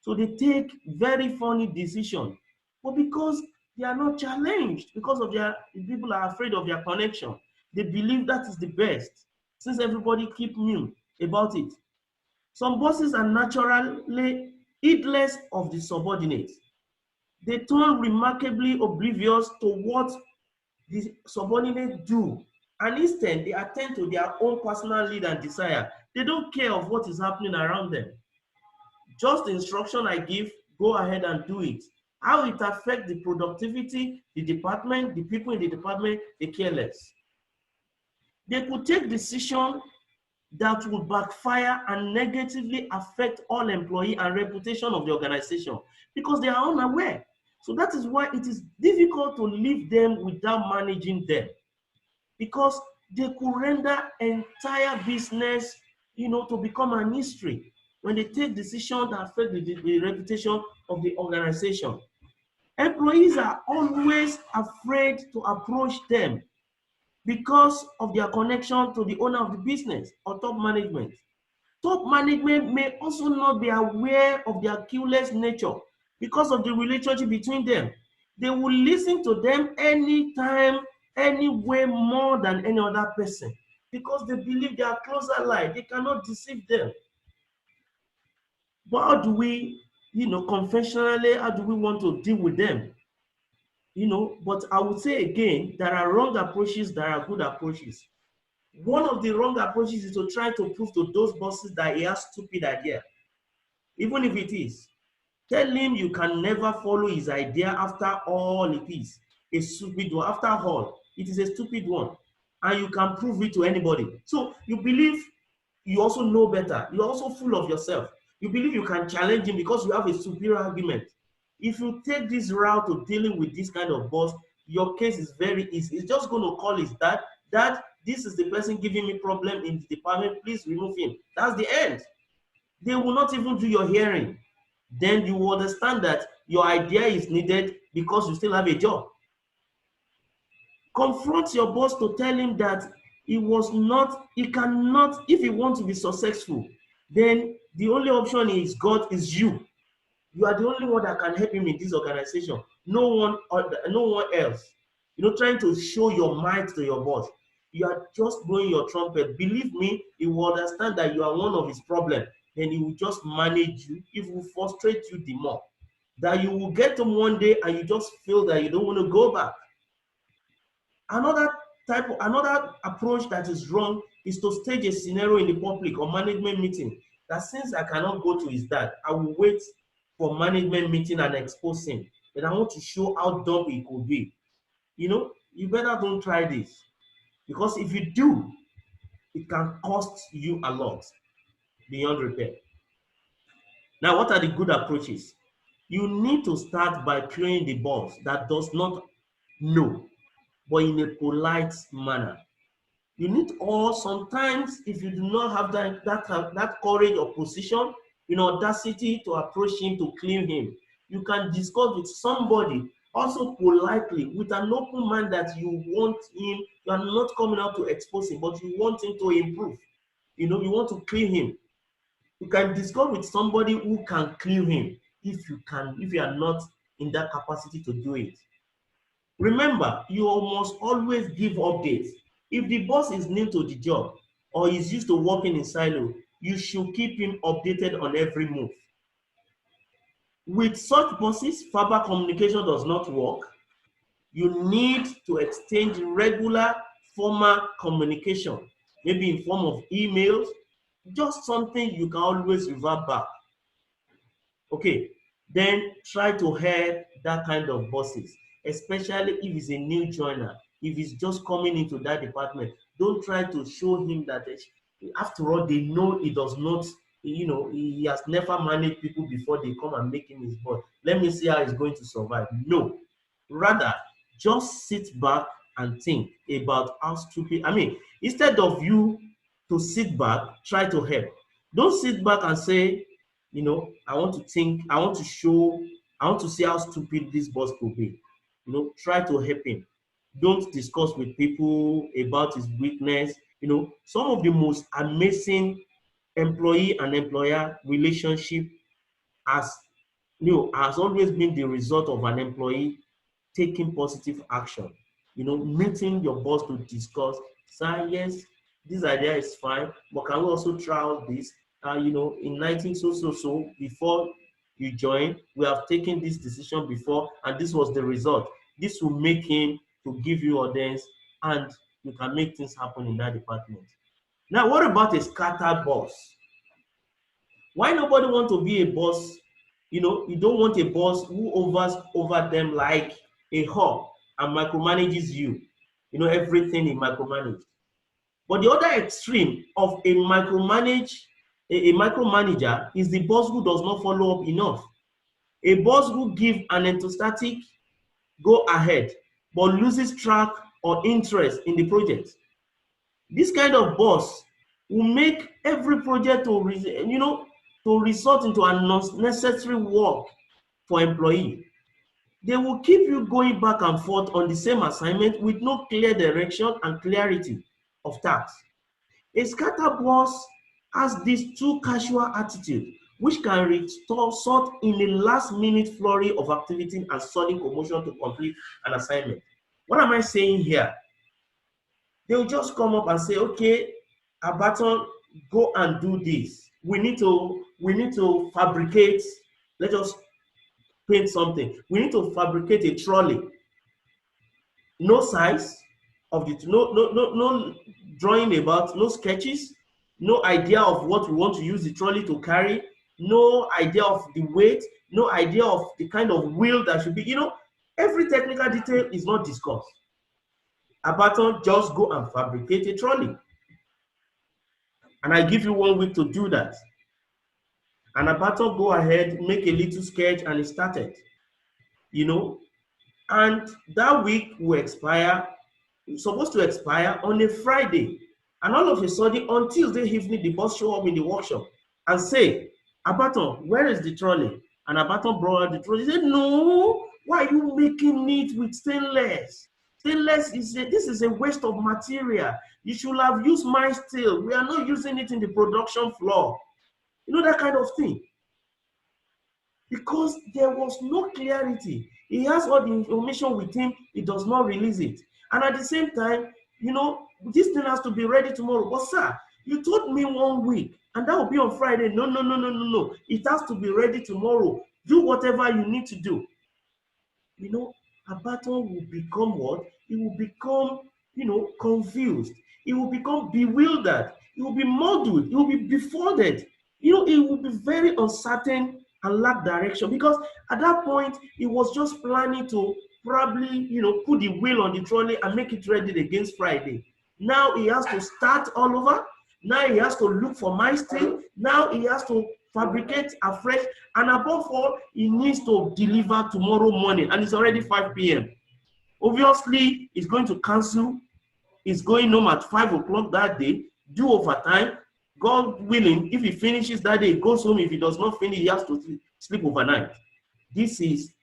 So they take very funny decisions. But because they are not challenged, because of people are afraid of their connection, they believe that is the best, since everybody keep mute about it. Some bosses are naturally heedless of the subordinates. They turn remarkably oblivious to what the subordinates do, and instead they attend to their own personal need and desire. They don't care of what is happening around them. Just the instruction I give, go ahead and do it. How it affects the productivity, the department, the people in the department, they care less. They could take decisions that would backfire and negatively affect all employee and reputation of the organization because they are unaware. So that is why it is difficult to leave them without managing them, because they could render entire business, to become an history when they take decisions that affect the reputation of the organization. Employees are always afraid to approach them because of their connection to the owner of the business or top management. Top management may also not be aware of their Clueless nature because of the relationship between them. They will listen to them anytime, anyway, more than any other person because they believe they are closer allied. They cannot deceive them. But how do we, conventionally, how do we want to deal with them? But I would say again, there are wrong approaches, there are good approaches. One of the wrong approaches is to try to prove to those bosses that he has stupid idea. Even if it is, tell him you can never follow his idea. After all, it is a stupid one. After all, it is a stupid one, and you can prove it to anybody. So you believe you also know better. You're also full of yourself. You believe you can challenge him because you have a superior argument. If you take this route to dealing with this kind of boss, your case is very easy. It's just going to call his dad. Dad, this is the person giving me problem in the department. Please remove him. That's the end. They will not even do your hearing. Then you will understand that your idea is needed because you still have a job. Confront your boss to tell him that he cannot, if he wants to be successful, then the only option he's got is you. You are the only one that can help him in this organization. No one else. Trying to show your might to your boss. You are just blowing your trumpet. Believe me, he will understand that you are one of his problems. Then he will just manage you. It will frustrate you the more. That you will get to one day and you just feel that you don't want to go back. Another approach that is wrong is to stage a scenario in the public or management meeting that since I cannot go to his dad, I will wait for management meeting and expose him. Then I want to show how dumb he could be. You better don't try this, because if you do, it can cost you a lot beyond repair. Now, what are the good approaches? You need to start by clearing the boss that does not know, but in a polite manner. You need, or sometimes if you do not have that courage or position, audacity to approach him to clean him, you can discuss with somebody also politely with an open mind that you want him. You are not coming out to expose him, but you want him to improve. You want to clean him. You can discuss with somebody who can clean him if you are not in that capacity to do it. Remember, you must always give updates. If the boss is new to the job or is used to working in silo, you should keep him updated on every move. With such bosses, verbal communication does not work. You need to exchange regular formal communication, maybe in form of emails, just something you can always revert back. Okay, then try to help that kind of bosses, especially if he's a new joiner, if he's just coming into that department. Don't try to show him that after all, they know he does not, he has never managed people before they come and make him his boss. Let me see how he's going to survive. No, rather just sit back and think about how stupid, instead of you to sit back, try to help. Don't sit back and say, I want to think, I want to show, I want to see how stupid this boss could be. Try to help him. Don't discuss with people about his weakness. Some of the most amazing employee and employer relationship has, has always been the result of an employee taking positive action. Meeting your boss to discuss, say, yes, this idea is fine, but can we also try out this? In 19 so before you join, we have taken this decision before, and this was the result. This will make him to give you audience, and you can make things happen in that department. Now, what about a scattered boss? Why nobody want to be a boss? You don't want a boss who over them like a hawk and micromanages you. Everything he micromanage. But the other extreme of a micromanager is the boss who does not follow up enough. A boss who gives an enthusiastic go ahead but loses track or interest in the project. This kind of boss will make every project to result into unnecessary work for employee. They will keep you going back and forth on the same assignment with no clear direction and clarity of tasks. A scatter boss has this too casual attitude, which can result in a last-minute flurry of activity and sudden commotion to complete an assignment. What am I saying here? They will just come up and say, okay, Abaton, go and do this. We need to fabricate, let us paint something. We need to fabricate a trolley. No size of the, no drawing about, no sketches, no idea of what we want to use the trolley to carry, no idea of the weight, no idea of the kind of wheel that should be, every technical detail is not discussed. Abaton, just go and fabricate a trolley. And I give you 1 week to do that. And Abaton, go ahead, make a little sketch, and it started. And that week will expire, it's supposed to expire on a Friday. And all of a sudden, on Tuesday evening, the boss show up in the workshop and say, Abaton, where is the trolley? And Abaton brought out the trolley. He said, no, why are you making it with stainless? Stainless this is a waste of material. You should have used my steel. We are not using it in the production floor. That kind of thing. Because there was no clarity. He has all the information with him, he does not release it. And at the same time, this thing has to be ready tomorrow. But sir, you told me 1 week, and that will be on Friday. No. It has to be ready tomorrow. Do whatever you need to do. Abaton will become what? He will become, confused. He will become bewildered. He will be muddled. He will be befuddled. He will be very uncertain and lack direction, because at that point, he was just planning to probably, put the wheel on the trolley and make it ready against Friday. Now he has to start all over. Now he has to look for my steel. Now he has to fabricate afresh. And above all, he needs to deliver tomorrow morning. And it's already 5 p.m. Obviously, he's going to cancel. He's going home at 5 o'clock that day, do overtime. God willing, if he finishes that day, he goes home. If he does not finish, he has to sleep overnight. This is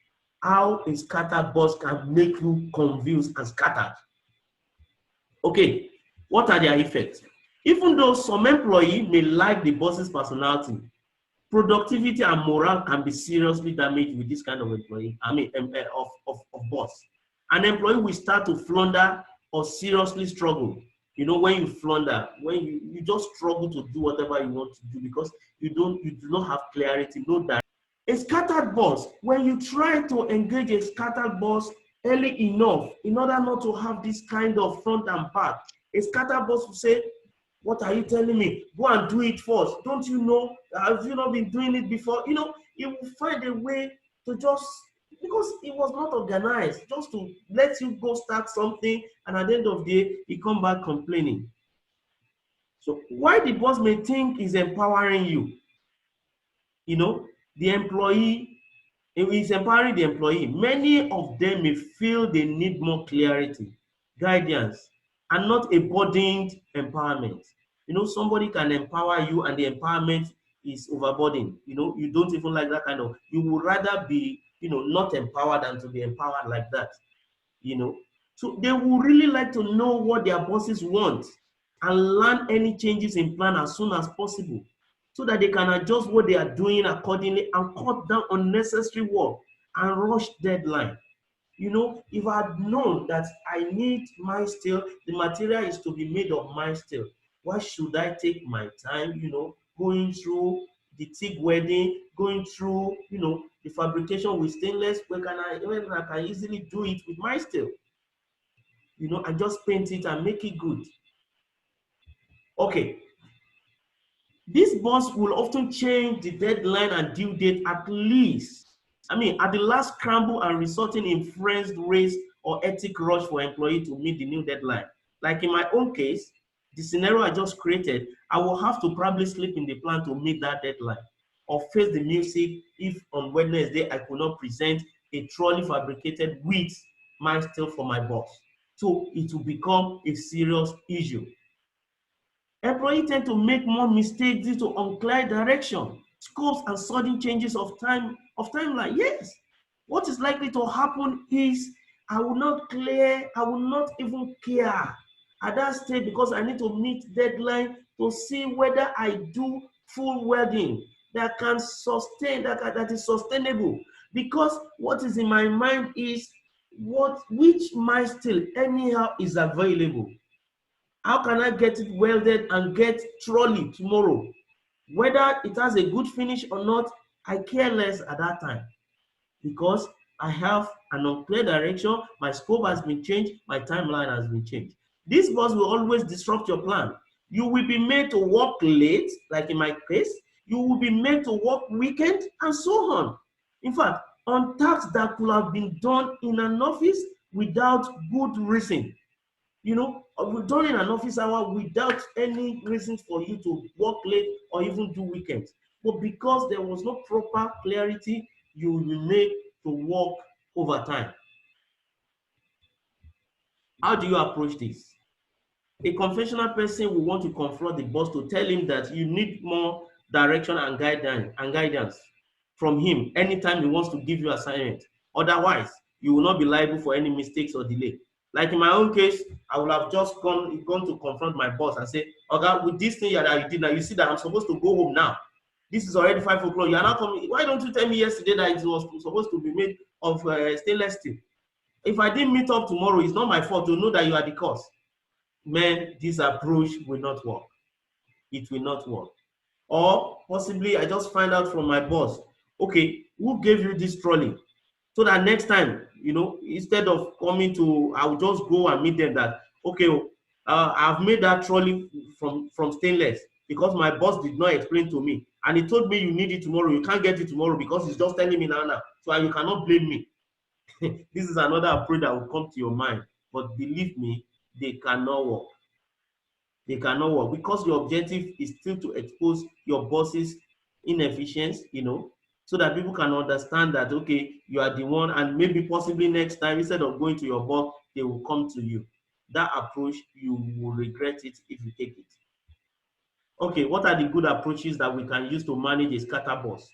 how a scattered boss can make you confused and scattered. Okay, what are their effects? Even though some employee may like the boss's personality, productivity and morale can be seriously damaged with this kind of employee, of boss. An employee will start to flounder or seriously struggle. When you flounder, when you just struggle to do whatever you want to do because you do not have clarity, no direction. A scattered boss, when you try to engage a scattered boss early enough, in order not to have this kind of front and back, a scattered boss will say, what are you telling me? Go and do it first. Don't you know? Have you not been doing it before? You know, he will find a way to just, because it was not organized, just to let you go start something, and at the end of the day, he come back complaining. So why the boss may think is empowering you, you know, the employee, is empowering the employee. Many of them may feel they need more clarity, guidance, and not a burdened empowerment. You know, somebody can empower you and the empowerment is overburdened. You know, you don't even like that kind of, you would rather be, you know, not empowered than to be empowered like that, you know. So they would really like to know what their bosses want and learn any changes in plan as soon as possible, so that they can adjust what they are doing accordingly and cut down unnecessary work and rush deadline. You know, if I had known that I need my steel, the material is to be made of my steel, why should I take my time, you know, going through the TIG welding, going through, you know, the fabrication with stainless, when I can easily do it with my steel, you know, and just paint it and make it good. Okay, this boss will often change the deadline and due date at least, at the last scramble, and resulting in frenzied race or ethic rush for employee to meet the new deadline. Like in my own case, the scenario I just created, I will have to probably sleep in the plan to meet that deadline, or face the music if on Wednesday I could not present a trolley fabricated with my steel for my boss. So it will become a serious issue. Employees tend to make more mistakes due to unclear direction, scopes, and sudden changes of timeline. Yes, what is likely to happen is I will not even care at that stage, because I need to meet deadline to see whether I do full welding that can sustain, that is sustainable. Because what is in my mind is which milestone anyhow is available. How can I get it welded and get trolley tomorrow? Whether it has a good finish or not, I care less at that time, because I have an unclear direction, my scope has been changed, my timeline has been changed. This boss will always disrupt your plan. You will be made to work late, like in my case. You will be made to work weekend, and so on. In fact, on tasks that could have been done in an office without good reason. You know, during an office hour without any reasons for you to work late or even do weekends. But because there was no proper clarity, you will be made to work overtime. How do you approach this? A conventional person will want to confront the boss to tell him that you need more direction and guidance from him anytime he wants to give you assignment. Otherwise, you will not be liable for any mistakes or delay. Like in my own case, I would have just gone to confront my boss and say, "Okay, with this thing that you did now, you see that I'm supposed to go home now. This is already 5 o'clock. You are not coming. Why don't you tell me yesterday that it was supposed to be made of stainless steel? If I didn't meet up tomorrow, it's not my fault to know that you are the cause." Man, this approach will not work. It will not work. Or possibly I just find out from my boss, okay, who gave you this trolley? So that next time, you know, instead of coming to, I will just go and meet them that, okay, I've made that trolley from stainless because my boss did not explain to me. And he told me you need it tomorrow. You can't get it tomorrow because he's just telling me now. So you cannot blame me. This is another approach that will come to your mind. But believe me, they cannot work. They cannot work, because your objective is still to expose your boss's inefficiency, you know, so that people can understand that, okay, you are the one, and maybe possibly next time, instead of going to your boss, they will come to you. That approach, you will regret it if you take it. Okay, what are the good approaches that we can use to manage a scatter boss?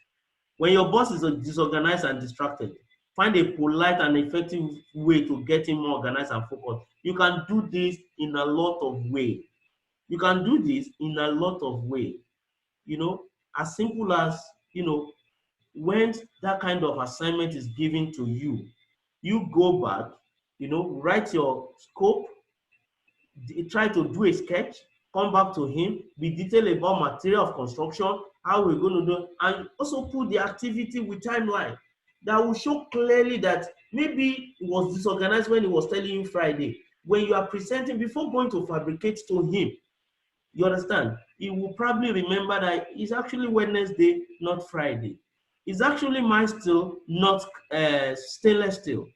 When your boss is disorganized and distracted, find a polite and effective way to get him more organized and focused. You can do this in a lot of ways. You can do this in a lot of ways, you know, as simple as, you know, when that kind of assignment is given to you, you go back, you know, write your scope, try to do a sketch, come back to him, be detailed about material of construction how we're going to do, and also put the activity with timeline that will show clearly that maybe it was disorganized when he was telling you Friday. When you are presenting, before going to fabricate to him, you understand, he will probably remember that it's actually Wednesday, not Friday. It's actually mild steel, not stainless steel.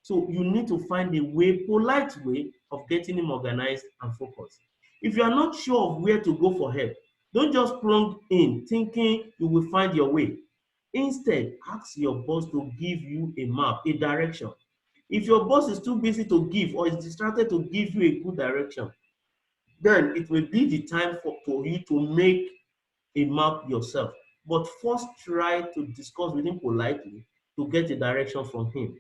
So you need to find a way, polite way of getting him organized and focused. If you are not sure of where to go for help, don't just plunge in thinking you will find your way. Instead, ask your boss to give you a map, a direction. If your boss is too busy to give or is distracted to give you a good direction, then it will be the time for you to make a map yourself. But first try to discuss with him politely to get a direction from him,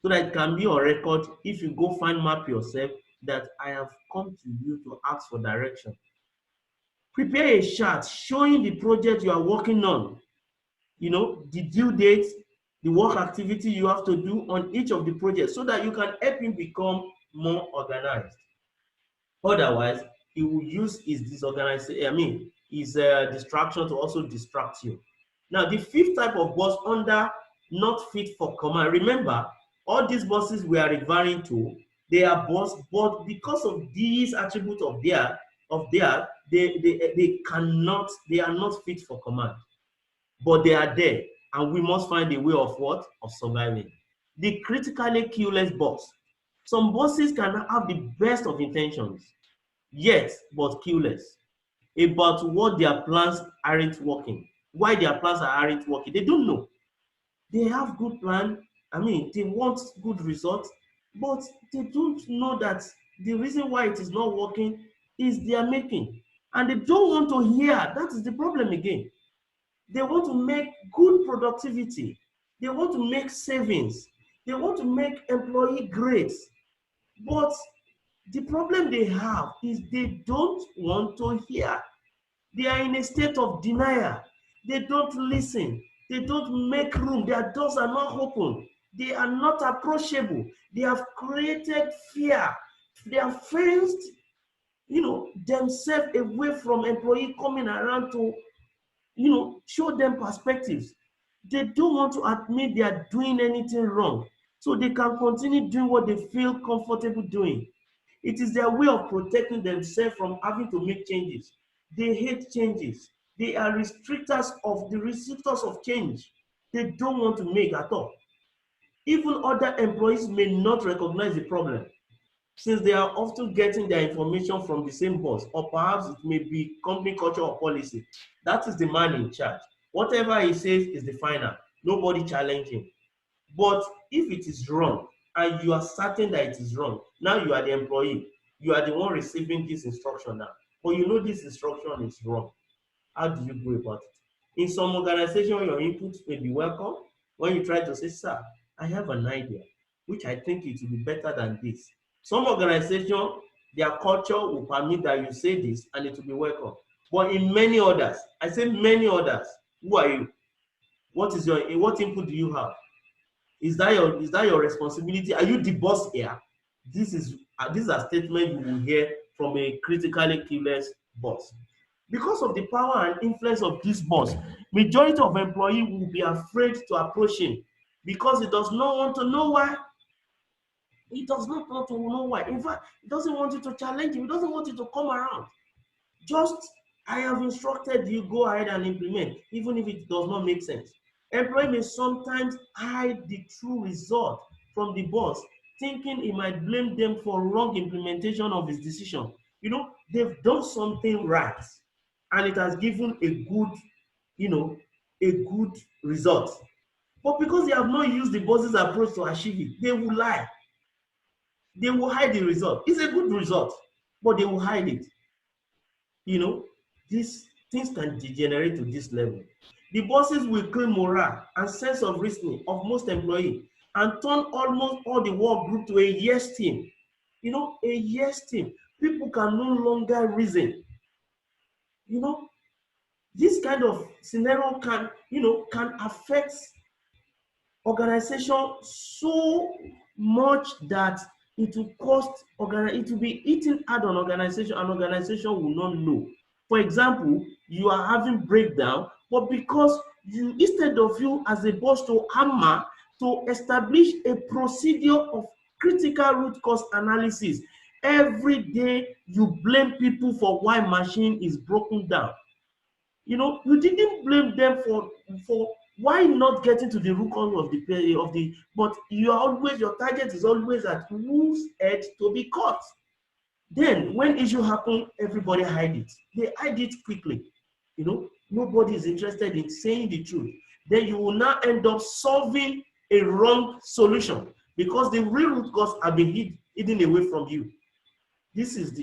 so that it can be on record if you go find map yourself that I have come to you to ask for direction. Prepare a chart showing the project you are working on, the due date, the work activity you have to do on each of the projects, so that you can help him become more organized. Otherwise, he will use his his distraction to also distract you. Now, the fifth type of boss under not fit for command. Remember, all these bosses we are referring to, they are boss, but because of these attributes of their, they are not fit for command. But they are there, and we must find a way of what? Of surviving. The critically clueless boss. Some bosses can have the best of intentions, yet but clueless about what their plans aren't working, why their plans aren't working. They don't know. They have good plan, they want good results, but they don't know that the reason why it is not working is their making, and they don't want to hear. That is the problem again. They want to make good productivity, they want to make savings, they want to make employee great, but the problem they have is they don't want to hear. They are in a state of denial. They don't listen. They don't make room. Their doors are not open. They are not approachable. They have created fear. They have fenced, themselves away from employee coming around to, show them perspectives. They don't want to admit they are doing anything wrong, so they can continue doing what they feel comfortable doing. It is their way of protecting themselves from having to make changes. They hate changes. They are restrictors of change. They don't want to make at all. Even other employees may not recognize the problem, since they are often getting their information from the same boss, or perhaps it may be company culture or policy. That is the man in charge. Whatever he says is the final. Nobody challenge him. But if it is wrong, and you are certain that it is wrong, now you are the employee, you are the one receiving this instruction now, but you know this instruction is wrong. How do you go about it? In some organization, your input may be welcome when you try to say, sir, I have an idea, which I think it will be better than this. Some organization, their culture will permit that you say this and it will be welcome. But in many others, I say many others, who are you? What input do you have? Is that your responsibility? Are you the boss here? This is a statement you will hear from a critically clueless boss. Because of the power and influence of this boss, majority of employees will be afraid to approach him, because he does not want to know why. He does not want to know why. In fact, he doesn't want you to challenge him. He doesn't want you to come around. Just, I have instructed you, go ahead and implement, even if it does not make sense. Employee may sometimes hide the true result from the boss, thinking he might blame them for wrong implementation of his decision. They've done something right, and it has given a good result. But because they have not used the boss's approach to achieve it, they will lie. They will hide the result. It's a good result, but they will hide it. These things can degenerate to this level. The bosses will kill morale and sense of reasoning of most employees, and turn almost all the work group to a yes team. A yes team. People can no longer reason. This kind of scenario can affect organization so much that it will be eating hard on organization, and organization will not know. For example, you are having breakdown But because you, instead of you as a boss to hammer, to establish a procedure of critical root cause analysis, every day you blame people for why machine is broken down. You know, you didn't blame them for why not getting to the root cause of the, but you are always, your target is always at whose head to be cut. Then when issue happen, everybody hide it. They hide it quickly. You know, nobody is interested in saying the truth. Then you will now end up solving a wrong solution because the real root cause have been hidden away from you. This is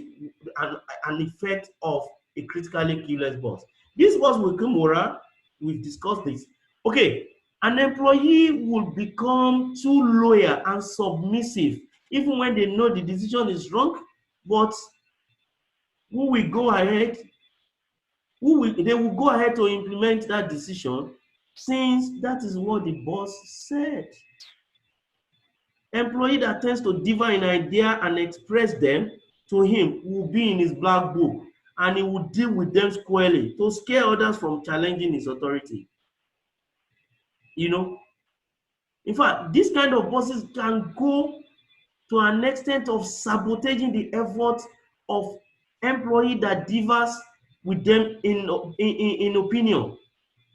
an effect of a critically clueless boss. This boss will come moral. We've discussed this. Okay, an employee will become too loyal and submissive even when they know the decision is wrong, but who will go ahead, they will go ahead to implement that decision since that is what the boss said. Employee that tends to differ in idea and express them to him will be in his black book, and he will deal with them squarely to scare others from challenging his authority. You know, in fact, this kind of bosses can go to an extent of sabotaging the efforts of employee that differs with them in opinion,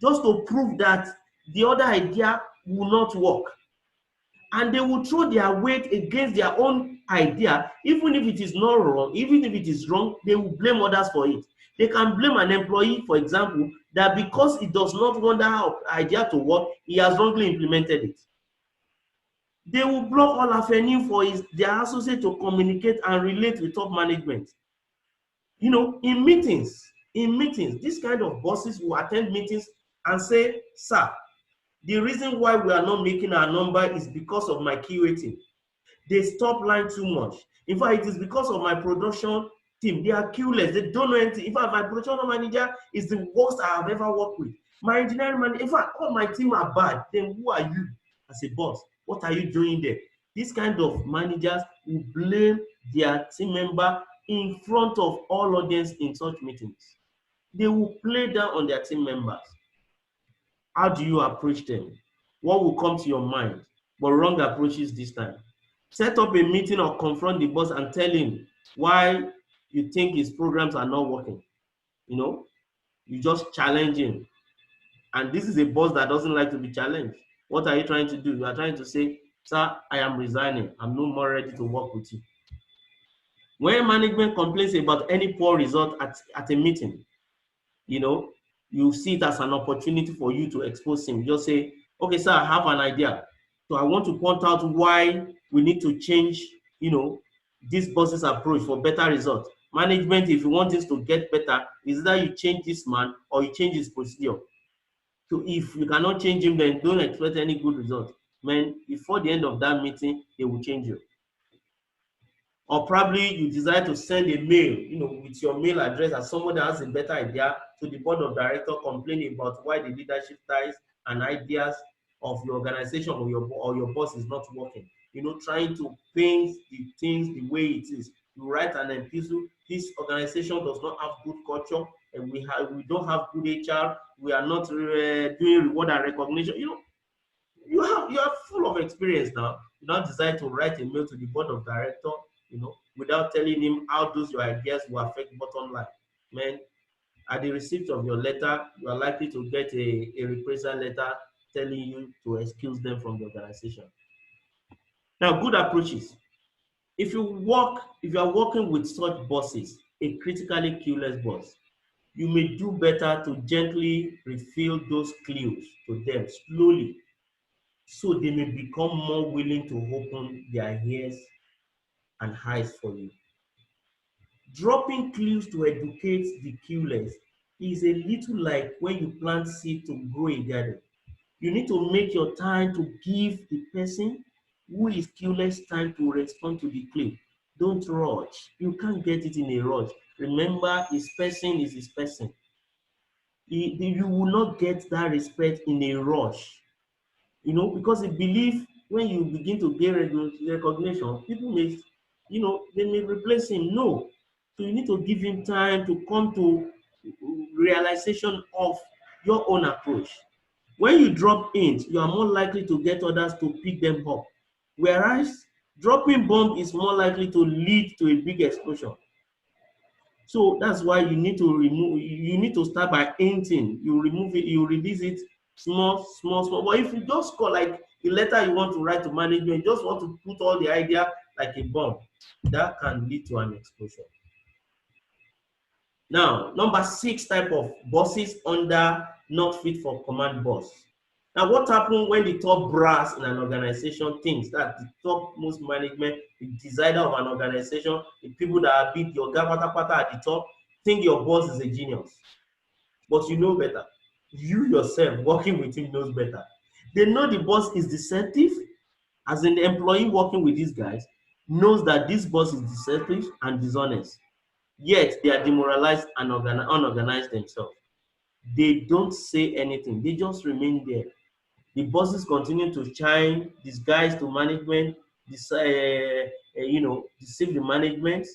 just to prove that the other idea will not work. And they will throw their weight against their own idea, even if it is not wrong, even if it is wrong, they will blame others for it. They can blame an employee, for example, that because he does not want that idea to work, he has wrongly implemented it. They will block all avenue for their associate to communicate and relate with top management. You know, in meetings, this kind of bosses will attend meetings and say, sir, the reason why we are not making our number is because of my QA team. They stop lying too much. In fact, it is because of my production team. They are clueless. They don't know anything. In fact, my production manager is the worst I have ever worked with. My engineering manager, in fact, all my team are bad. Then who are you as a boss? What are you doing there? This kind of managers will blame their team member in front of all audience in such meetings. They will play down on their team members. How do you approach them? What will come to your mind? But wrong approaches this time. Set up a meeting or confront the boss and tell him why you think his programs are not working. You know, you just challenge him. And this is a boss that doesn't like to be challenged. What are you trying to do? You are trying to say, sir, I am resigning. I'm no more ready to work with you. When management complains about any poor result at a meeting, you know, you see it as an opportunity for you to expose him. Just say, okay, sir, I have an idea. So I want to point out why we need to change, you know, this boss's approach for better results. Management, if you want this to get better, is that you change this man or you change his procedure. So if you cannot change him, then don't expect any good result. Man, before the end of that meeting, they will change you. Or probably you desire to send a mail, you know, with your mail address as someone that has a better idea to the board of directors complaining about why the leadership styles and ideas of your organization or your boss is not working. You know, trying to paint the things the way it is. You write an epistle. This organization does not have good culture, and we don't have good HR. We are not doing reward and recognition. You know, you are full of experience now. You now decide to write a mail to the board of director, you know, without telling him how those your ideas will affect bottom line. Man, at the receipt of your letter, you are likely to get a reprisal letter telling you to excuse them from the organization. Now, good approaches. If you are working with such bosses, a critically clueless boss, you may do better to gently reveal those clues to them slowly so they may become more willing to open their ears and eyes for you. Dropping clues to educate the clueless is a little like when you plant seed to grow a garden. You need to make your time to give the person who is clueless time to respond to the clue. Don't rush. You can't get it in a rush. Remember, his person is his person. You will not get that respect in a rush. You know, because I believe when you begin to gain recognition, people may, you know, they may replace him. No. So you need to give him time to come to realization of your own approach. When you drop hints, you are more likely to get others to pick them up. Whereas dropping bomb is more likely to lead to a big explosion. So that's why you need to remove, you need to start by hinting. You remove it, you release it small, small, small. But if you just call like the letter you want to write to management, you just want to put all the idea like a bomb, that can lead to an explosion. Now, number 6 type of bosses under not fit for command boss. Now, what happens when the top brass in an organization thinks that the topmost management, the decider of an organization, the people that are big, your gavata at the top, think your boss is a genius. But you know better. You yourself, working with him, knows better. They know the boss is deceptive. As an employee working with these guys, knows that this boss is deceptive and dishonest. Yet they are demoralized and unorganized themselves. They don't say anything. They just remain there. The bosses continue to shine, disguise to management, deceive the management,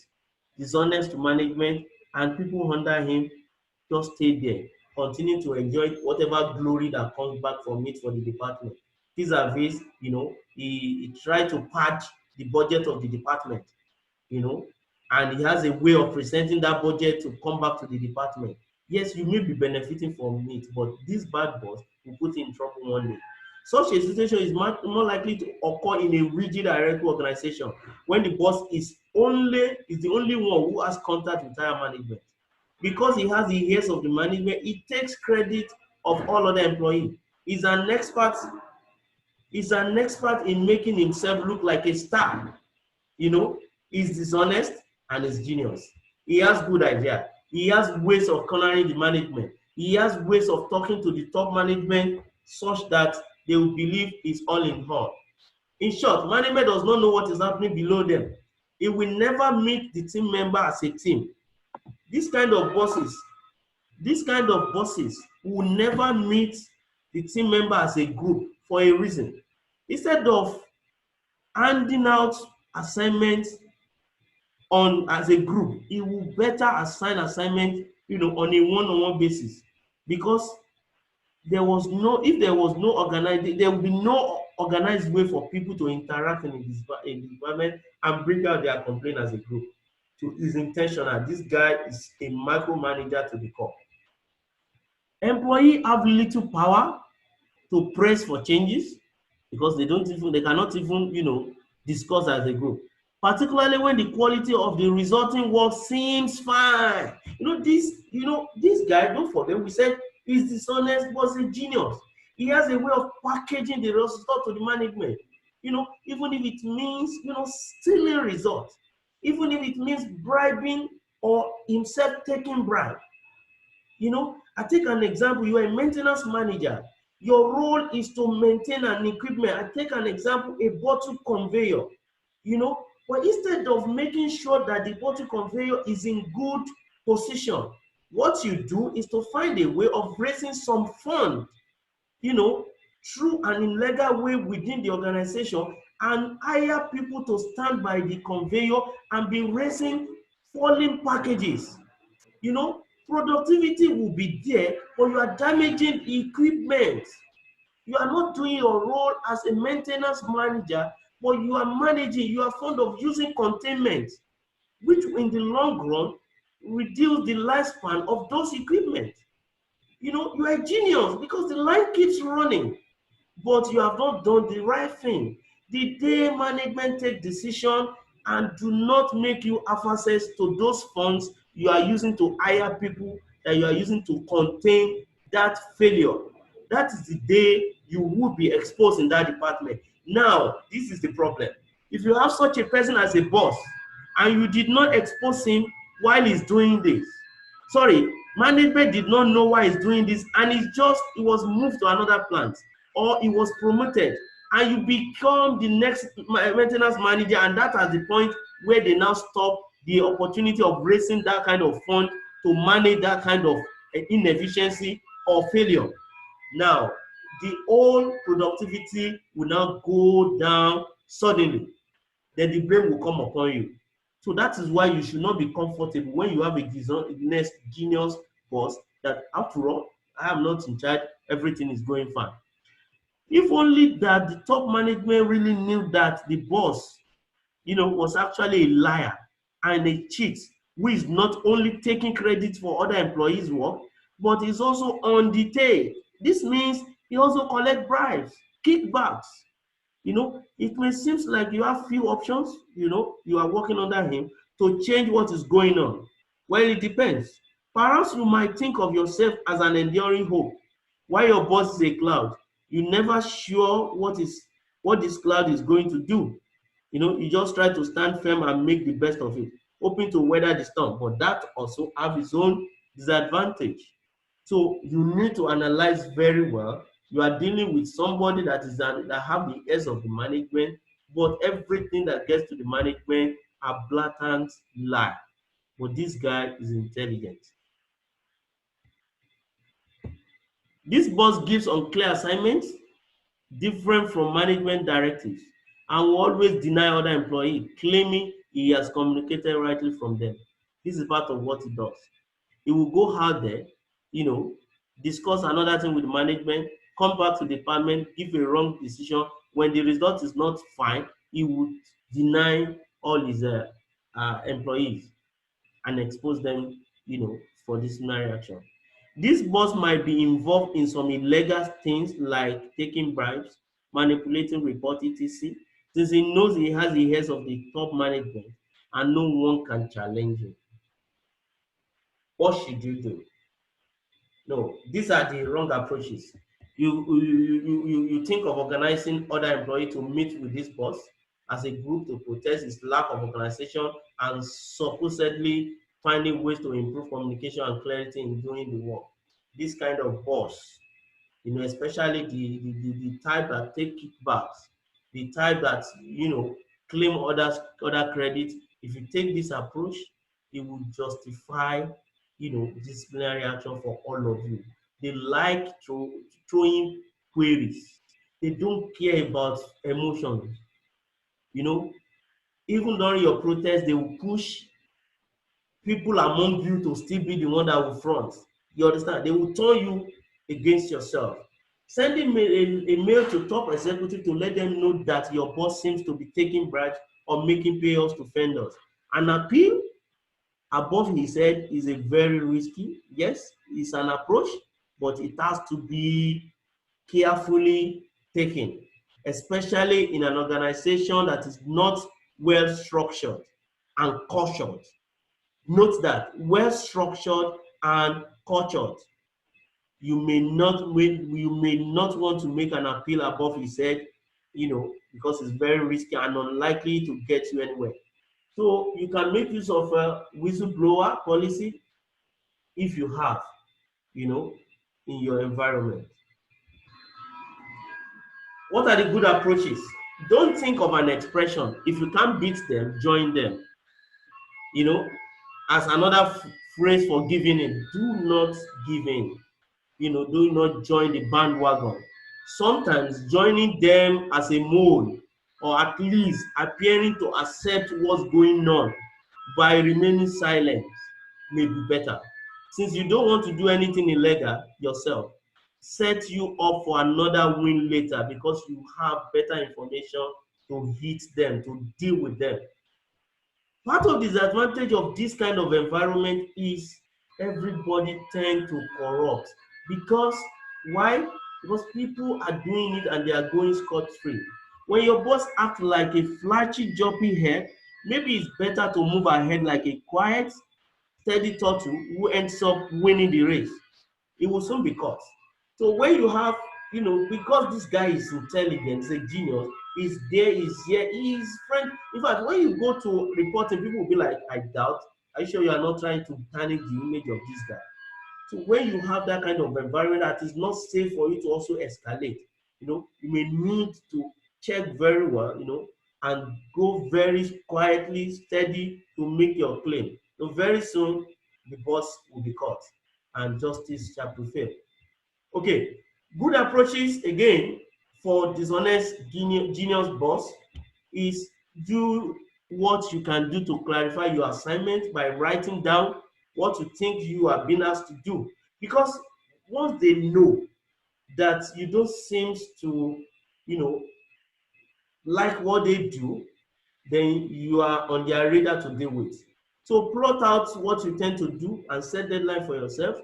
dishonest to management, and people under him just stay there, continue to enjoy whatever glory that comes back from it for the department. Vis-a-vis, he tried to patch the budget of the department, you know, and he has a way of presenting that budget to come back to the department. Yes, you may be benefiting from it, but this bad boss will put you in trouble one day. Such a situation is more likely to occur in a rigid hierarchy organization when the boss is the only one who has contact with higher management. Because he has the ears of the management, he takes credit of all other employees. He's an expert in making himself look like a star. He's dishonest and is genius. He has good idea. He has ways of cornering the management. He has ways of talking to the top management such that they will believe he's all in all. In short, management does not know what is happening below them. It will never meet the team member as a team. This kind of bosses will never meet the team member as a group for a reason. Instead of handing out assignments as a group, it will better assign assignment on a one-on-one basis, because if there was no organized, there will be no organized way for people to interact in the environment and bring out their complaint as a group. So it's intentional. This guy is a micromanager to the core. Employees have little power to press for changes because they cannot even discuss as a group, particularly when the quality of the resulting work seems fine. This guy, don't forget, we said he's dishonest but he's a genius. He has a way of packaging the result to the management, even if it means stealing results, even if it means bribing or himself taking bribe. I take an example. You are a maintenance manager. Your role is to maintain an equipment. I take an example, a bottle conveyor. But instead of making sure that the bottle conveyor is in good position, what you do is to find a way of raising some fund, through an illegal way within the organization, and hire people to stand by the conveyor and be raising falling packages. Productivity will be there, but you are damaging equipment. You are not doing your role as a maintenance manager, but you are managing, you are fond of using containment, which in the long run reduce the lifespan of those equipment. You are a genius because the line keeps running, but you have not done the right thing. The day management take decision and do not make you have access to those funds you are using to hire people, that you are using to contain that failure, that is the day you will be exposed in that department. Now, this is the problem. If you have such a person as a boss and you did not expose him while he's doing this, management did not know why he's doing this, and he was moved to another plant, or he was promoted, and you become the next maintenance manager, and that is the point where they now stop the opportunity of raising that kind of fund to manage that kind of inefficiency or failure. Now, the whole productivity will now go down suddenly. Then the blame will come upon you. So that is why you should not be comfortable when you have a genius boss that, after all, I am not in charge, everything is going fine. If only that the top management really knew that the boss, was actually a liar and a cheat who is not only taking credit for other employees' work, but is also undetailed. This means he also collect bribes, kickbacks. It may seem like you have few options, you are working under him to change what is going on. Well, it depends. Perhaps you might think of yourself as an enduring hope, while your boss is a cloud. You never sure what this cloud is going to do. You just try to stand firm and make the best of it, hoping to weather the storm. But that also have its own disadvantage. So you need to analyze very well. You are dealing with somebody that have the ears of the management, but everything that gets to the management are blatant lie. But this guy is intelligent. This boss gives unclear assignments, different from management directives, and will always deny other employees, claiming he has communicated rightly from them. This is part of what he does. He will go out there, you know, discuss another thing with management, come back to the department, give a wrong decision. When the result is not fine, he would deny all his employees and expose them, for disciplinary action. This boss might be involved in some illegal things like taking bribes, manipulating report, etc. Since he knows he has the heads of the top management and no one can challenge him. What should you do? No, these are the wrong approaches. You think of organizing other employees to meet with this boss as a group to protest his lack of organization and supposedly finding ways to improve communication and clarity in doing the work. This kind of boss, especially the type that take kickbacks, the type that claim other credit. If you take this approach, it will justify disciplinary action for all of you. They like throwing queries. They don't care about emotions. You know, Even during your protest, they will push people among you to still be the one that will front. You understand? They will turn you against yourself. Sending a mail to top executive to let them know that your boss seems to be taking bribes or making payouts to vendors. An appeal above his head is a very risky. Yes, it's an approach, but it has to be carefully taken, especially in an organization that is not well structured and cultured. Note that well structured and cultured. You may not want to make an appeal above his head, because it's very risky and unlikely to get you anywhere. So you can make use of a whistleblower policy if you have, you know, in your environment. What are the good approaches? Don't think of an expression. If you can't beat them, join them. You know, as another phrase for giving in, do not give in. Do not join the bandwagon. Sometimes joining them as a mole, or at least appearing to accept what's going on by remaining silent, may be better. Since you don't want to do anything illegal yourself, set you up for another win later because you have better information to hit them, to deal with them. Part of the disadvantage of this kind of environment is everybody tend to corrupt. Because why? Because people are doing it and they are going scot-free. When your boss acts like a flashy jumpy head, maybe it's better to move ahead like a quiet, steady turtle who ends up winning the race. It will soon be caught. So when you have, because this guy is intelligent, he's a genius, he's there, he's here, he's friend. In fact, when you go to reporting, people will be like, I doubt. Are you sure you are not trying to tarnish the image of this guy? So when you have that kind of environment that is not safe for you to also escalate, you may need to check very well, and go very quietly, steady to make your claim. So very soon, the boss will be caught and justice shall prevail. Okay, good approaches again for dishonest genius boss is do what you can do to clarify your assignment by writing down what you think you are being asked to do. Because once they know that you don't seem to, like what they do, then you are on their radar to deal with. So plot out what you tend to do and set deadline for yourself,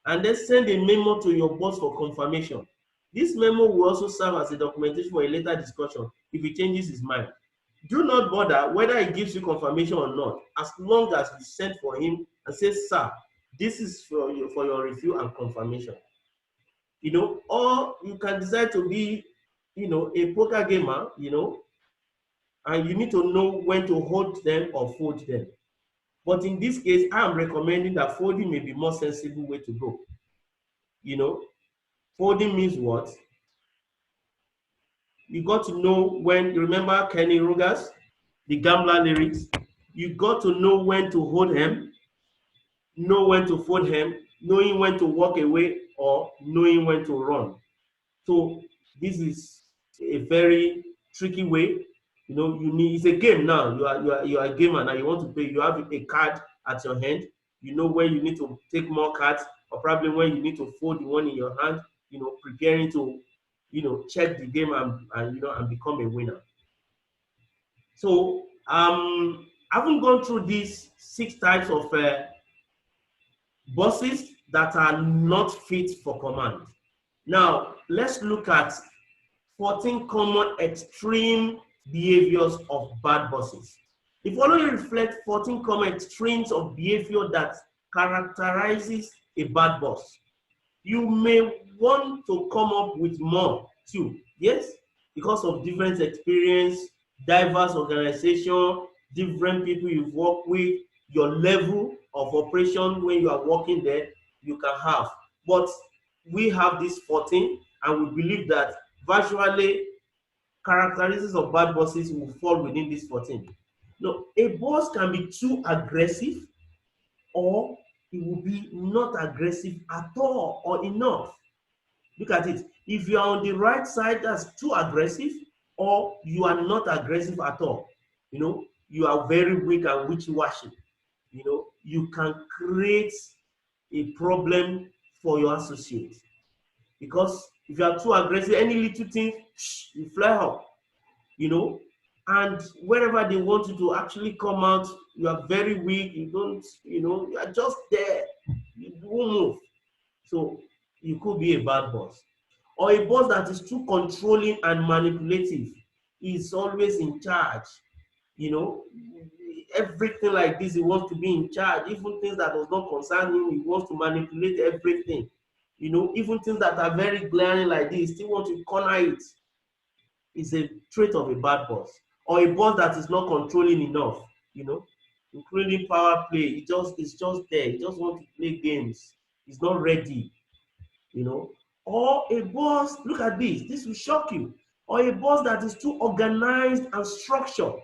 and then send a memo to your boss for confirmation. This memo will also serve as a documentation for a later discussion if he changes his mind. Do not bother whether he gives you confirmation or not, as long as you send for him and say, sir, this is for your review and confirmation. Or you can decide to be, a poker gamer, and you need to know when to hold them or fold them. But in this case, I am recommending that folding may be more sensible way to go. Folding means what? You got to know when, you remember Kenny Rogers, the gambler lyrics? You got to know when to hold him, know when to fold him, knowing when to walk away, or knowing when to run. So this is a very tricky way. It's a game now. You are a gamer now. You want to play. You have a card at your hand. You know when you need to take more cards, or probably when you need to fold the one in your hand. Preparing to, check the game and become a winner. So having gone through these 6 types of bosses that are not fit for command. Now let's look at 14 common extreme behaviors of bad bosses. The following reflect 14 common extremes of behavior that characterizes a bad boss. You may want to come up with more too, yes, because of different experience, diverse organization, different people you've worked with, your level of operation when you are working there, you can have. But we have this 14, and we believe that virtually characteristics of bad bosses will fall within this 14. No, a boss can be too aggressive, or it will be not aggressive at all or enough. Look at it. If you are on the right side, that's too aggressive, or you are not aggressive at all. You are very weak and wishy-washy. You can create a problem for your associates. Because if you are too aggressive, any little thing, you flare up. And wherever they want you to actually come out, you are very weak. You don't, you are just there. You won't move. So you could be a bad boss. Or a boss that is too controlling and manipulative. He's always in charge. Everything like this, he wants to be in charge. Even things that does not concern him, he wants to manipulate everything. Even things that are very glaring like this, he still wants to corner it. It's a trait of a bad boss. Or a boss that is not controlling enough, including power play. It's just there. He just wants to play games. He's not ready. Or a boss, look at this will shock you. Or a boss that is too organized and structured.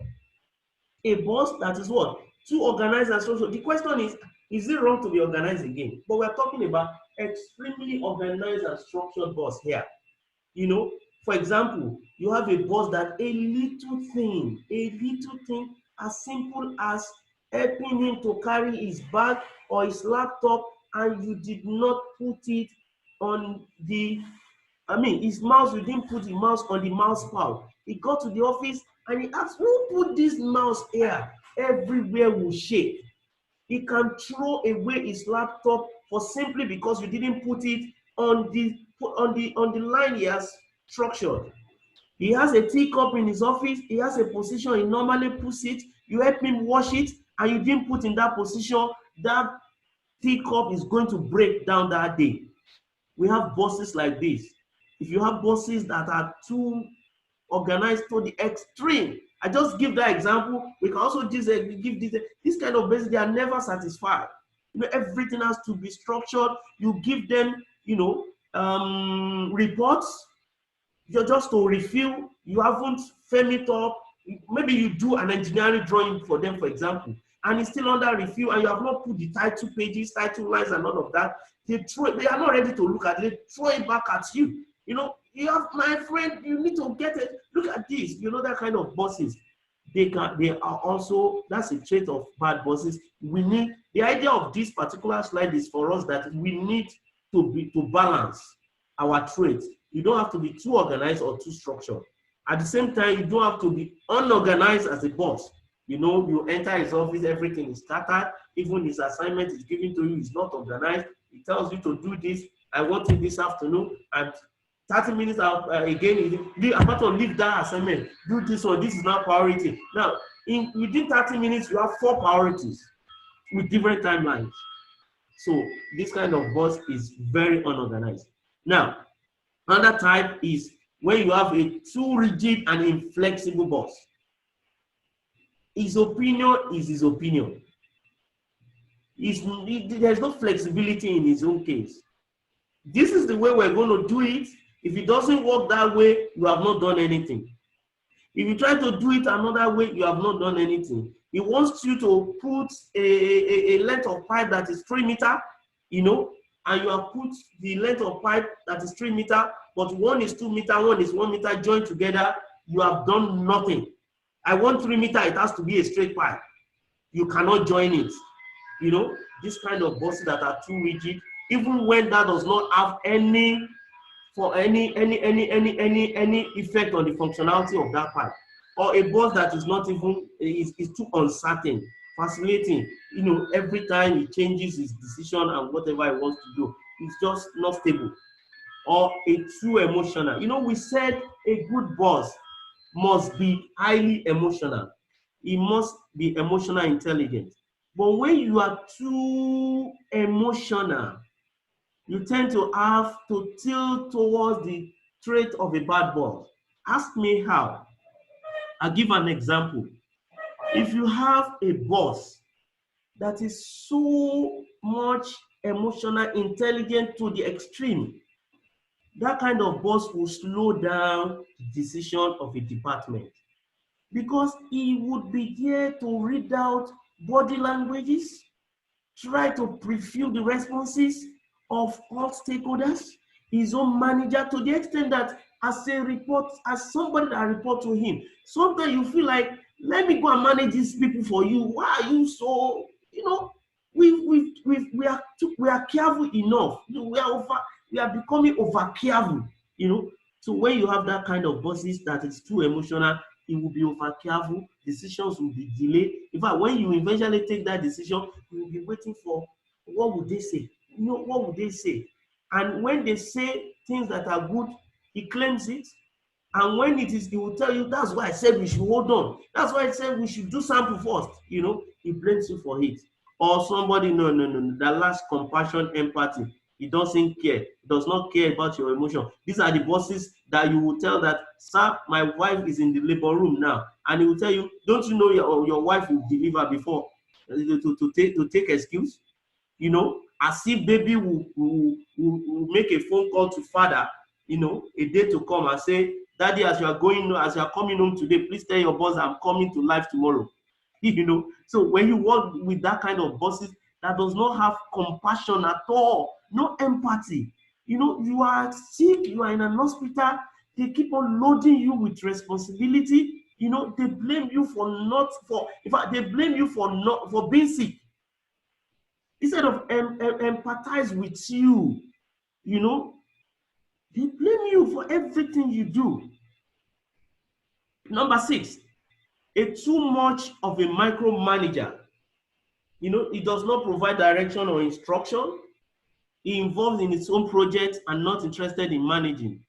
A boss that is what? Too organized and structured. The question is it wrong to be organized again? But we're talking about extremely organized and structured boss here. For example, you have a boss that a little thing as simple as helping him to carry his bag or his laptop, and you did not put it on his mouse, you didn't put the mouse on the mouse pad. He got to the office and he asked, who put this mouse here? Everywhere will shake. He can throw away his laptop for simply because you didn't put it on the line he has structured. He has a teacup in his office. He has a position he normally puts it. You help him wash it, and you didn't put in that position. That teacup is going to break down that day. We have bosses like this. If you have bosses that are too organized to the extreme, I just give that example. We can also give this kind of bosses. They are never satisfied. Everything has to be structured. You give them, reports. You're just to review. You haven't firm it up. Maybe you do an engineering drawing for them, for example, and it's still under review, and you have not put the title pages, title lines, and all of that. They are not ready to look at it. They throw it back at you. You have, my friend, you need to get it. Look at this. That kind of bosses. They are also, that's a trait of bad bosses. We need, the idea of this particular slide is for us that we need to balance our traits. You don't have to be too organized or too structured. At the same time, you don't have to be unorganized as a boss. You know, you enter his office, everything is scattered. Even his assignment is given to you, is not organized. He tells you to do this. I want it this afternoon, and 30 minutes out again, apart from leave that assignment, do this one. This is not priority. Now, within 30 minutes, you have 4 priorities with different timelines. So this kind of boss is very unorganized. Now, another type is when you have a too rigid and inflexible boss. His opinion is his opinion. There's no flexibility in his own case. This is the way we're going to do it. If it doesn't work that way, you have not done anything. If you try to do it another way, you have not done anything. He wants you to put a length of pipe that is 3 meters, you know, and you have put the length of pipe that is 3 meters, but one is 2 meters, one is 1 meter joined together. You have done nothing. I want 3 meters, it has to be a straight pipe. You cannot join it. You know, this kind of bosses that are too rigid, even when that does not have any effect on the functionality of that pipe, or a boss that is not even is too uncertain, fascinating. You know, every time he changes his decision and whatever he wants to do, it's just not stable. Or a too emotional. You know, we said a good boss must be highly emotional. He must be emotional intelligent. But when you are too emotional, you tend to have to tilt towards the trait of a bad boss. Ask me how. I'll give an example. If you have a boss that is so much emotional intelligent to the extreme, that kind of boss will slow down the decision of a department, because he would be there to read out body languages, try to preview the responses of all stakeholders, his own manager, to the extent that as somebody that report to him, sometimes you feel like, let me go and manage these people for you. Why are you so, you know, we are careful enough. We are becoming over careful, you know. So when you have that kind of bosses that is too emotional, it will be over careful, decisions will be delayed. In fact, when you eventually take that decision, you will be waiting for what would they say? You know, what would they say? And when they say things that are good, he claims it. And when it is, he will tell you, that's why I said we should hold on. That's why I said we should do sample first. You know, he blames you for it. Or somebody, no, that lacks compassion, empathy. He doesn't care. He does not care about your emotion. These are the bosses that you will tell that, sir, my wife is in the labor room now. And he will tell you, don't you know your wife will deliver before to take excuse? You know, as if baby will make a phone call to father, you know, a day to come and say, daddy, as you are coming home today, please tell your boss I'm coming to life tomorrow. You know, so when you work with that kind of bosses that does not have compassion at all, no empathy, you know, you are sick, you are in an hospital, they keep on loading you with responsibility. You know, they blame you in fact, they blame you for being sick, instead of empathize with you. You know, they blame you for everything you do. Number 6, a too much of a micromanager. You know, it does not provide direction or instruction. He involved in its own project and not interested in managing.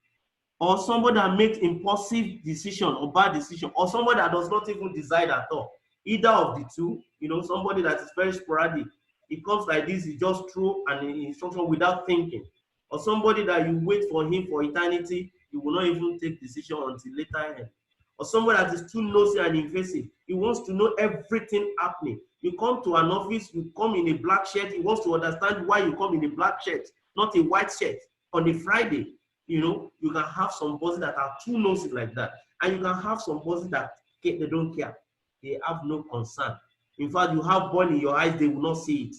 Or somebody that makes impulsive decision or bad decision, or somebody that does not even decide at all. Either of the two, you know, somebody that is very sporadic. It comes like this, he just throw an instruction without thinking. Or somebody that you wait for him for eternity, he will not even take decision until later end. Or somebody that is too nosy and invasive. He wants to know everything happening. You come to an office, you come in a black shirt, he wants to understand why you come in a black shirt, not a white shirt on a Friday. You know, you can have some bosses that are too nosy like that. And you can have some bosses that they don't care. They have no concern. In fact, you have ball in your eyes, they will not see it.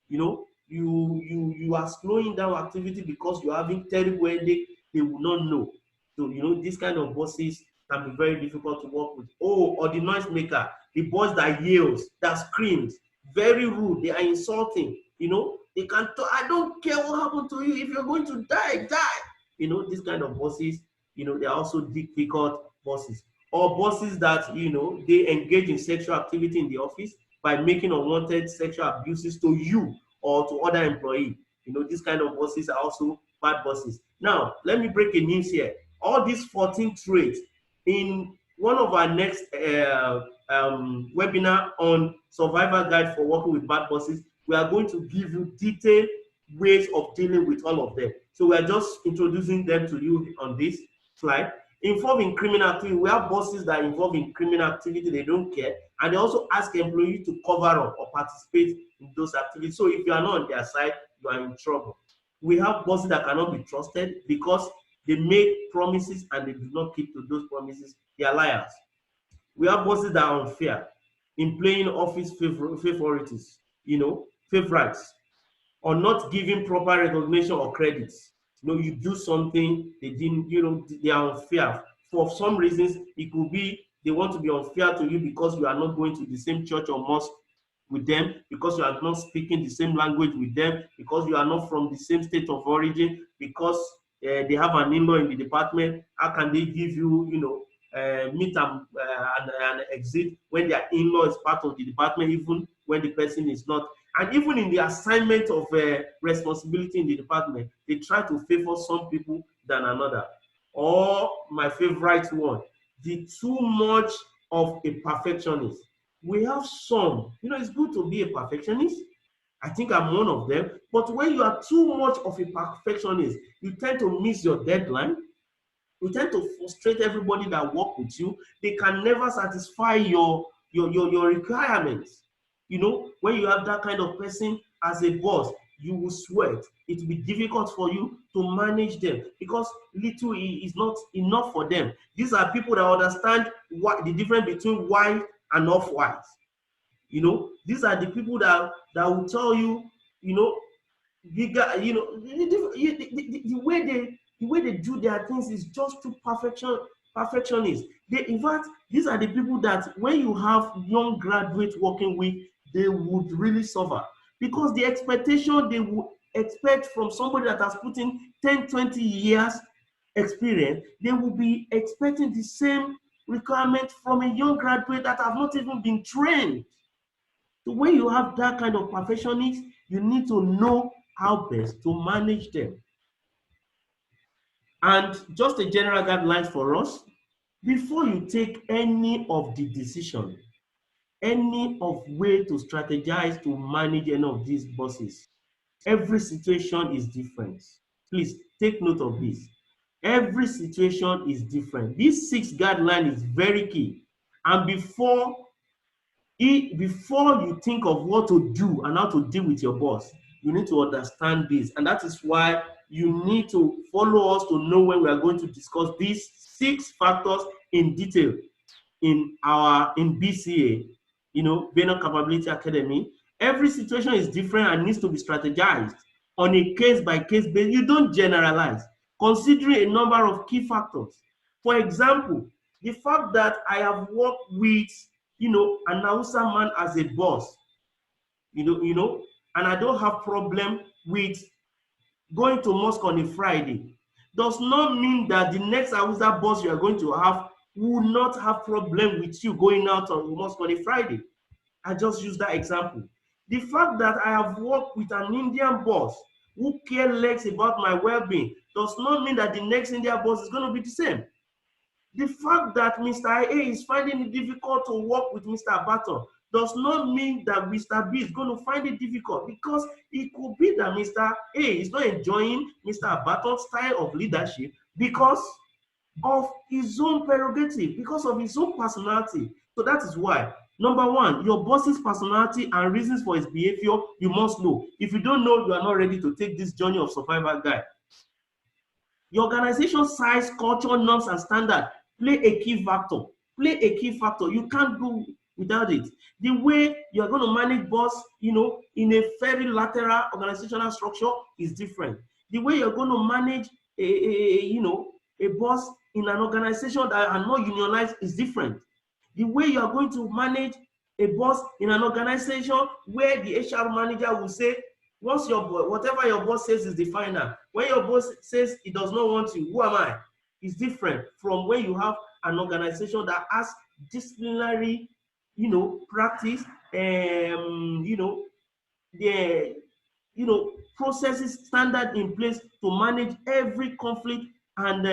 You know, you are slowing down activity because you're having terrible headache, they will not know. So, you know, this kind of bosses can be very difficult to work with. Oh, or the noise maker, the boss that yells, that screams, very rude, they are insulting, you know. They can talk, I don't care what happened to you. If you're going to die, die. You know, these kind of bosses, you know, they're also difficult bosses. Or bosses that, you know, they engage in sexual activity in the office by making unwanted sexual abuses to you or to other employees. You know, these kind of bosses are also bad bosses. Now, let me break a news here. All these 14 traits, in one of our next webinar on survival guide for working with bad bosses, we are going to give you detailed ways of dealing with all of them. So we are just introducing them to you on this slide. Involved in criminal activity, we have bosses that are involved in criminal activity, they don't care, and they also ask employees to cover up or participate in those activities. So if you are not on their side, you are in trouble. We have bosses that cannot be trusted because they make promises and they do not keep to those promises. They are liars. We have bosses that are unfair in playing office favorites, you know, favorites, or not giving proper recognition or credits. You know, you do something, they didn't, you know, they are unfair. For some reasons, it could be they want to be unfair to you because you are not going to the same church or mosque with them, because you are not speaking the same language with them, because you are not from the same state of origin, because they have an in-law in the department. How can they give you, you know, meet and exit when their in-law is part of the department, even when the person is not? And even in the assignment of responsibility in the department, they try to favor some people than another. Or my favorite one, the too much of a perfectionist. We have some, you know, it's good to be a perfectionist. I think I'm one of them. But when you are too much of a perfectionist, you tend to miss your deadline. You tend to frustrate everybody that work with you. They can never satisfy your requirements. You know, when you have that kind of person as a boss, you will sweat. It will be difficult for you to manage them because little is not enough for them. These are people that understand what the difference between white and off-white. You know, these are the people that will tell you, you know, you got, you know, the way they do their things is just too perfectionist. They, in fact, these are the people that when you have young graduates working with, they would really suffer because the expectation they would expect from somebody that has put in 10-20 years experience, they will be expecting the same requirement from a young graduate that have not even been trained. So when you have that kind of perfectionist, you need to know how best to manage them. And just a general guideline for us, before you take any of the decision, any of way to strategize to manage any of these bosses, every situation is different. Please take note of this. Every situation is different. This 6 guideline is very key. And before you think of what to do and how to deal with your boss, you need to understand this. And that is why you need to follow us to know when we are going to discuss these 6 factors in detail in BCA, you know, Banner Capability Academy. Every situation is different and needs to be strategized on a case-by-case basis. You don't generalize, considering a number of key factors. For example, the fact that I have worked with, you know, an Hausa man as a boss, you know, and I don't have problem with going to mosque on a Friday, does not mean that the next Hausa boss you are going to have will not have problem with you going out on mosque on a Friday. I just use that example. The fact that I have worked with an Indian boss who cares less about my well-being does not mean that the next Indian boss is going to be the same. The fact that Mr. A is finding it difficult to work with Mr. Baton does not mean that Mr. B is going to find it difficult, because it could be that Mr. A is not enjoying Mr. Baton's style of leadership because of his own prerogative, because of his own personality. So that is why, number one, your boss's personality and reasons for his behavior, you must know. If you don't know, you are not ready to take this journey of survival guide. Your organization size, culture, norms, and standard play a key factor. Play a key factor. You can't do without it. The way you are going to manage boss, you know, in a very lateral organizational structure is different. The way you're going to manage a boss in an organization that are not unionized is different. The way you are going to manage a boss in an organization where the HR manager will say, Once whatever your boss says is the final. When your boss says he does not want you, who am I? It's different from when you have an organization that has disciplinary, practice, the processes standard in place to manage every conflict and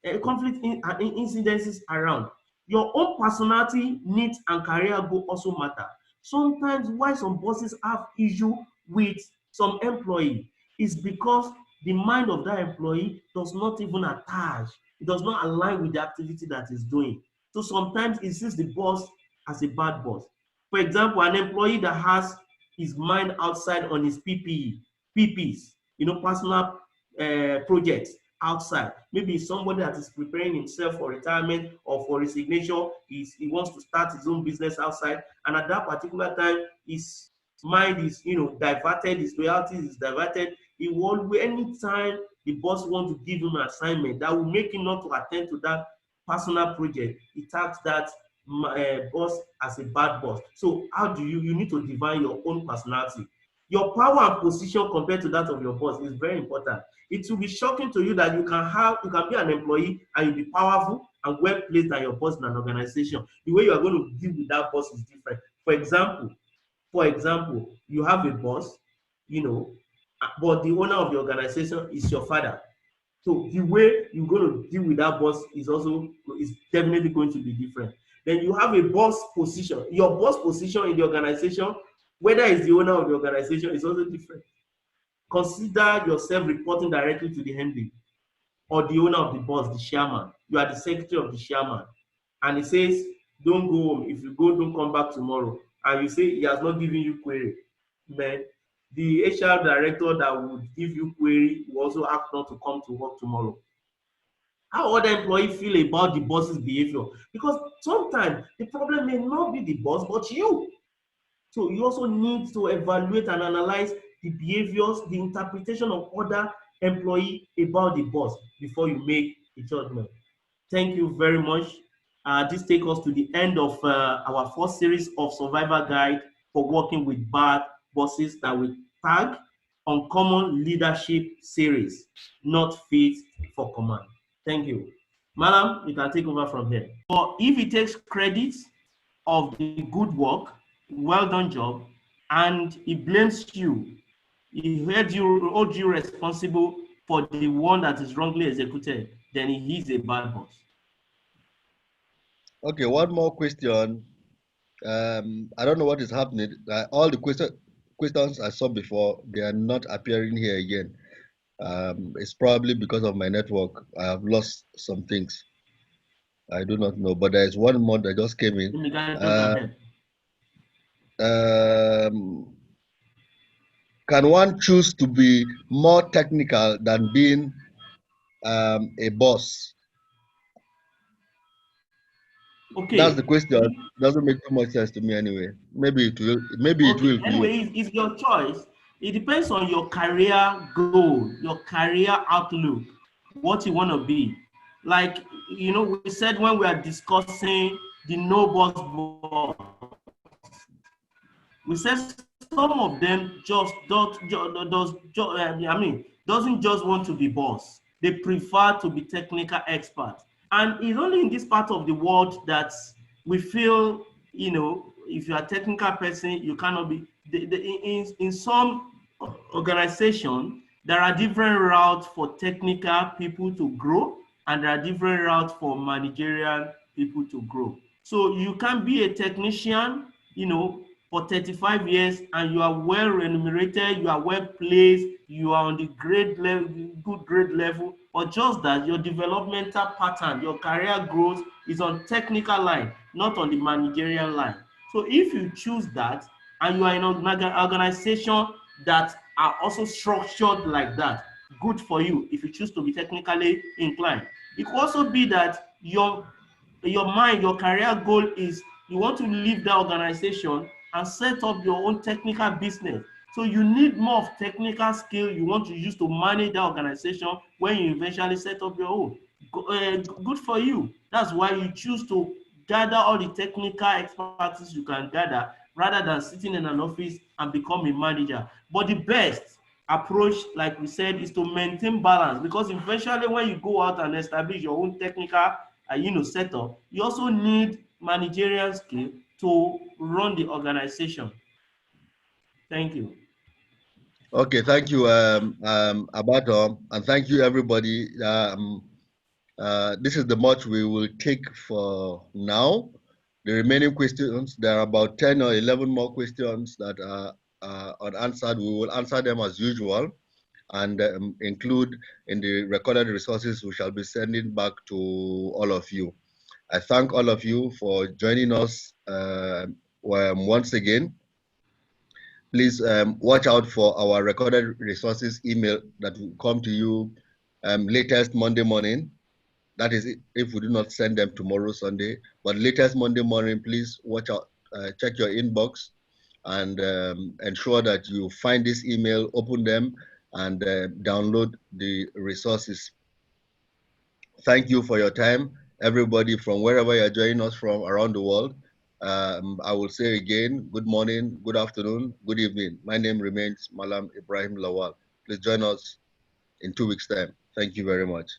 incidences around. Your own personality, needs, and career goal also matter. Sometimes why some bosses have issue with some employee is because the mind of that employee does not even attach, it does not align with the activity that is doing. So sometimes it sees the boss as a bad boss. For example, an employee that has his mind outside on his PPs, personal projects outside. Maybe somebody that is preparing himself for retirement or for resignation, he wants to start his own business outside, and at that particular time, his mind is, diverted, his loyalty is diverted. He will, anytime the boss wants to give him an assignment that will make him not to attend to that personal project, he tags that boss as a bad boss. So how do you need to define your own personality? Your power and position compared to that of your boss is very important. It will be shocking to you that you can be an employee and you'll be powerful and well placed than your boss in an organization. The way you are going to deal with that boss is different. For example, you have a boss, but the owner of the organization is your father. So the way you're going to deal with that boss is definitely going to be different. Then you have a boss position. Your boss position in the organization, whether it's the owner of the organization, is also different. Consider yourself reporting directly to the MD or the owner of the boss, the chairman. You are the secretary of the chairman. And he says, don't go home. If you go, don't come back tomorrow. And you say he has not given you query. Man, the HR director that would give you query will also ask not to come to work tomorrow. How other employees feel about the boss's behavior? Because sometimes the problem may not be the boss, but you. So you also need to evaluate and analyze the behaviors, the interpretation of other employee about the boss before you make a judgment. Thank you very much. This takes us to the end of our first series of survival guide for working with bad bosses that we tag Uncommon Leadership Series, not fit for command. Thank you. Madam, you can take over from here. But if he takes credit of the good work, well done job, and he blames you, he holds you responsible for the one that is wrongly executed, then he is a bad boss. Okay, one more question. I don't know what is happening. All the questions I saw before, they are not appearing here again. It's probably because of my network. I have lost some things. I do not know, but there is one more that just came in. Can one choose to be more technical than being a boss? Okay. That's the question. Doesn't make too much sense to me anyway. Maybe it will. Maybe it will. Anyway, it's your choice. It depends on your career goal, your career outlook, what you want to be. Like, we said when we are discussing the no boss boss, we said some of them doesn't just want to be boss. They prefer to be technical experts. And it's only in this part of the world that we feel, if you are a technical person, you cannot be. In some organization, there are different routes for technical people to grow, and there are different routes for managerial people to grow. So you can be a technician, for 35 years, and you are well remunerated, you are well placed, you are on the grade level, good grade level, or just that your developmental pattern, your career growth is on technical line, not on the managerial line. So if you choose that, and you are in an organization that are also structured like that, good for you if you choose to be technically inclined. It could also be that your mind, your career goal is you want to leave that organization and set up your own technical business. So you need more of technical skill you want to use to manage that organization when you eventually set up your own. Good for you. That's why you choose to gather all the technical expertise you can gather rather than sitting in an office and become a manager. But the best approach, like we said, is to maintain balance, because eventually when you go out and establish your own technical setup, you also need managerial skill to run the organization. Thank you. Okay, thank you, Abato, and thank you, everybody. This is the much we will take for now. The remaining questions, there are about 10 or 11 more questions that are unanswered. We will answer them as usual and include in the recorded resources we shall be sending back to all of you. I thank all of you for joining us once again. Please watch out for our recorded resources email that will come to you latest Monday morning. That is if we do not send them tomorrow, Sunday. But latest Monday morning, please watch out, check your inbox and ensure that you find this email, open them, and download the resources. Thank you for your time, everybody from wherever you're joining us from around the world. I will say again, good morning, good afternoon, good evening. My name remains Malam Ibrahim Lawal. Please join us in 2 weeks' time. Thank you very much.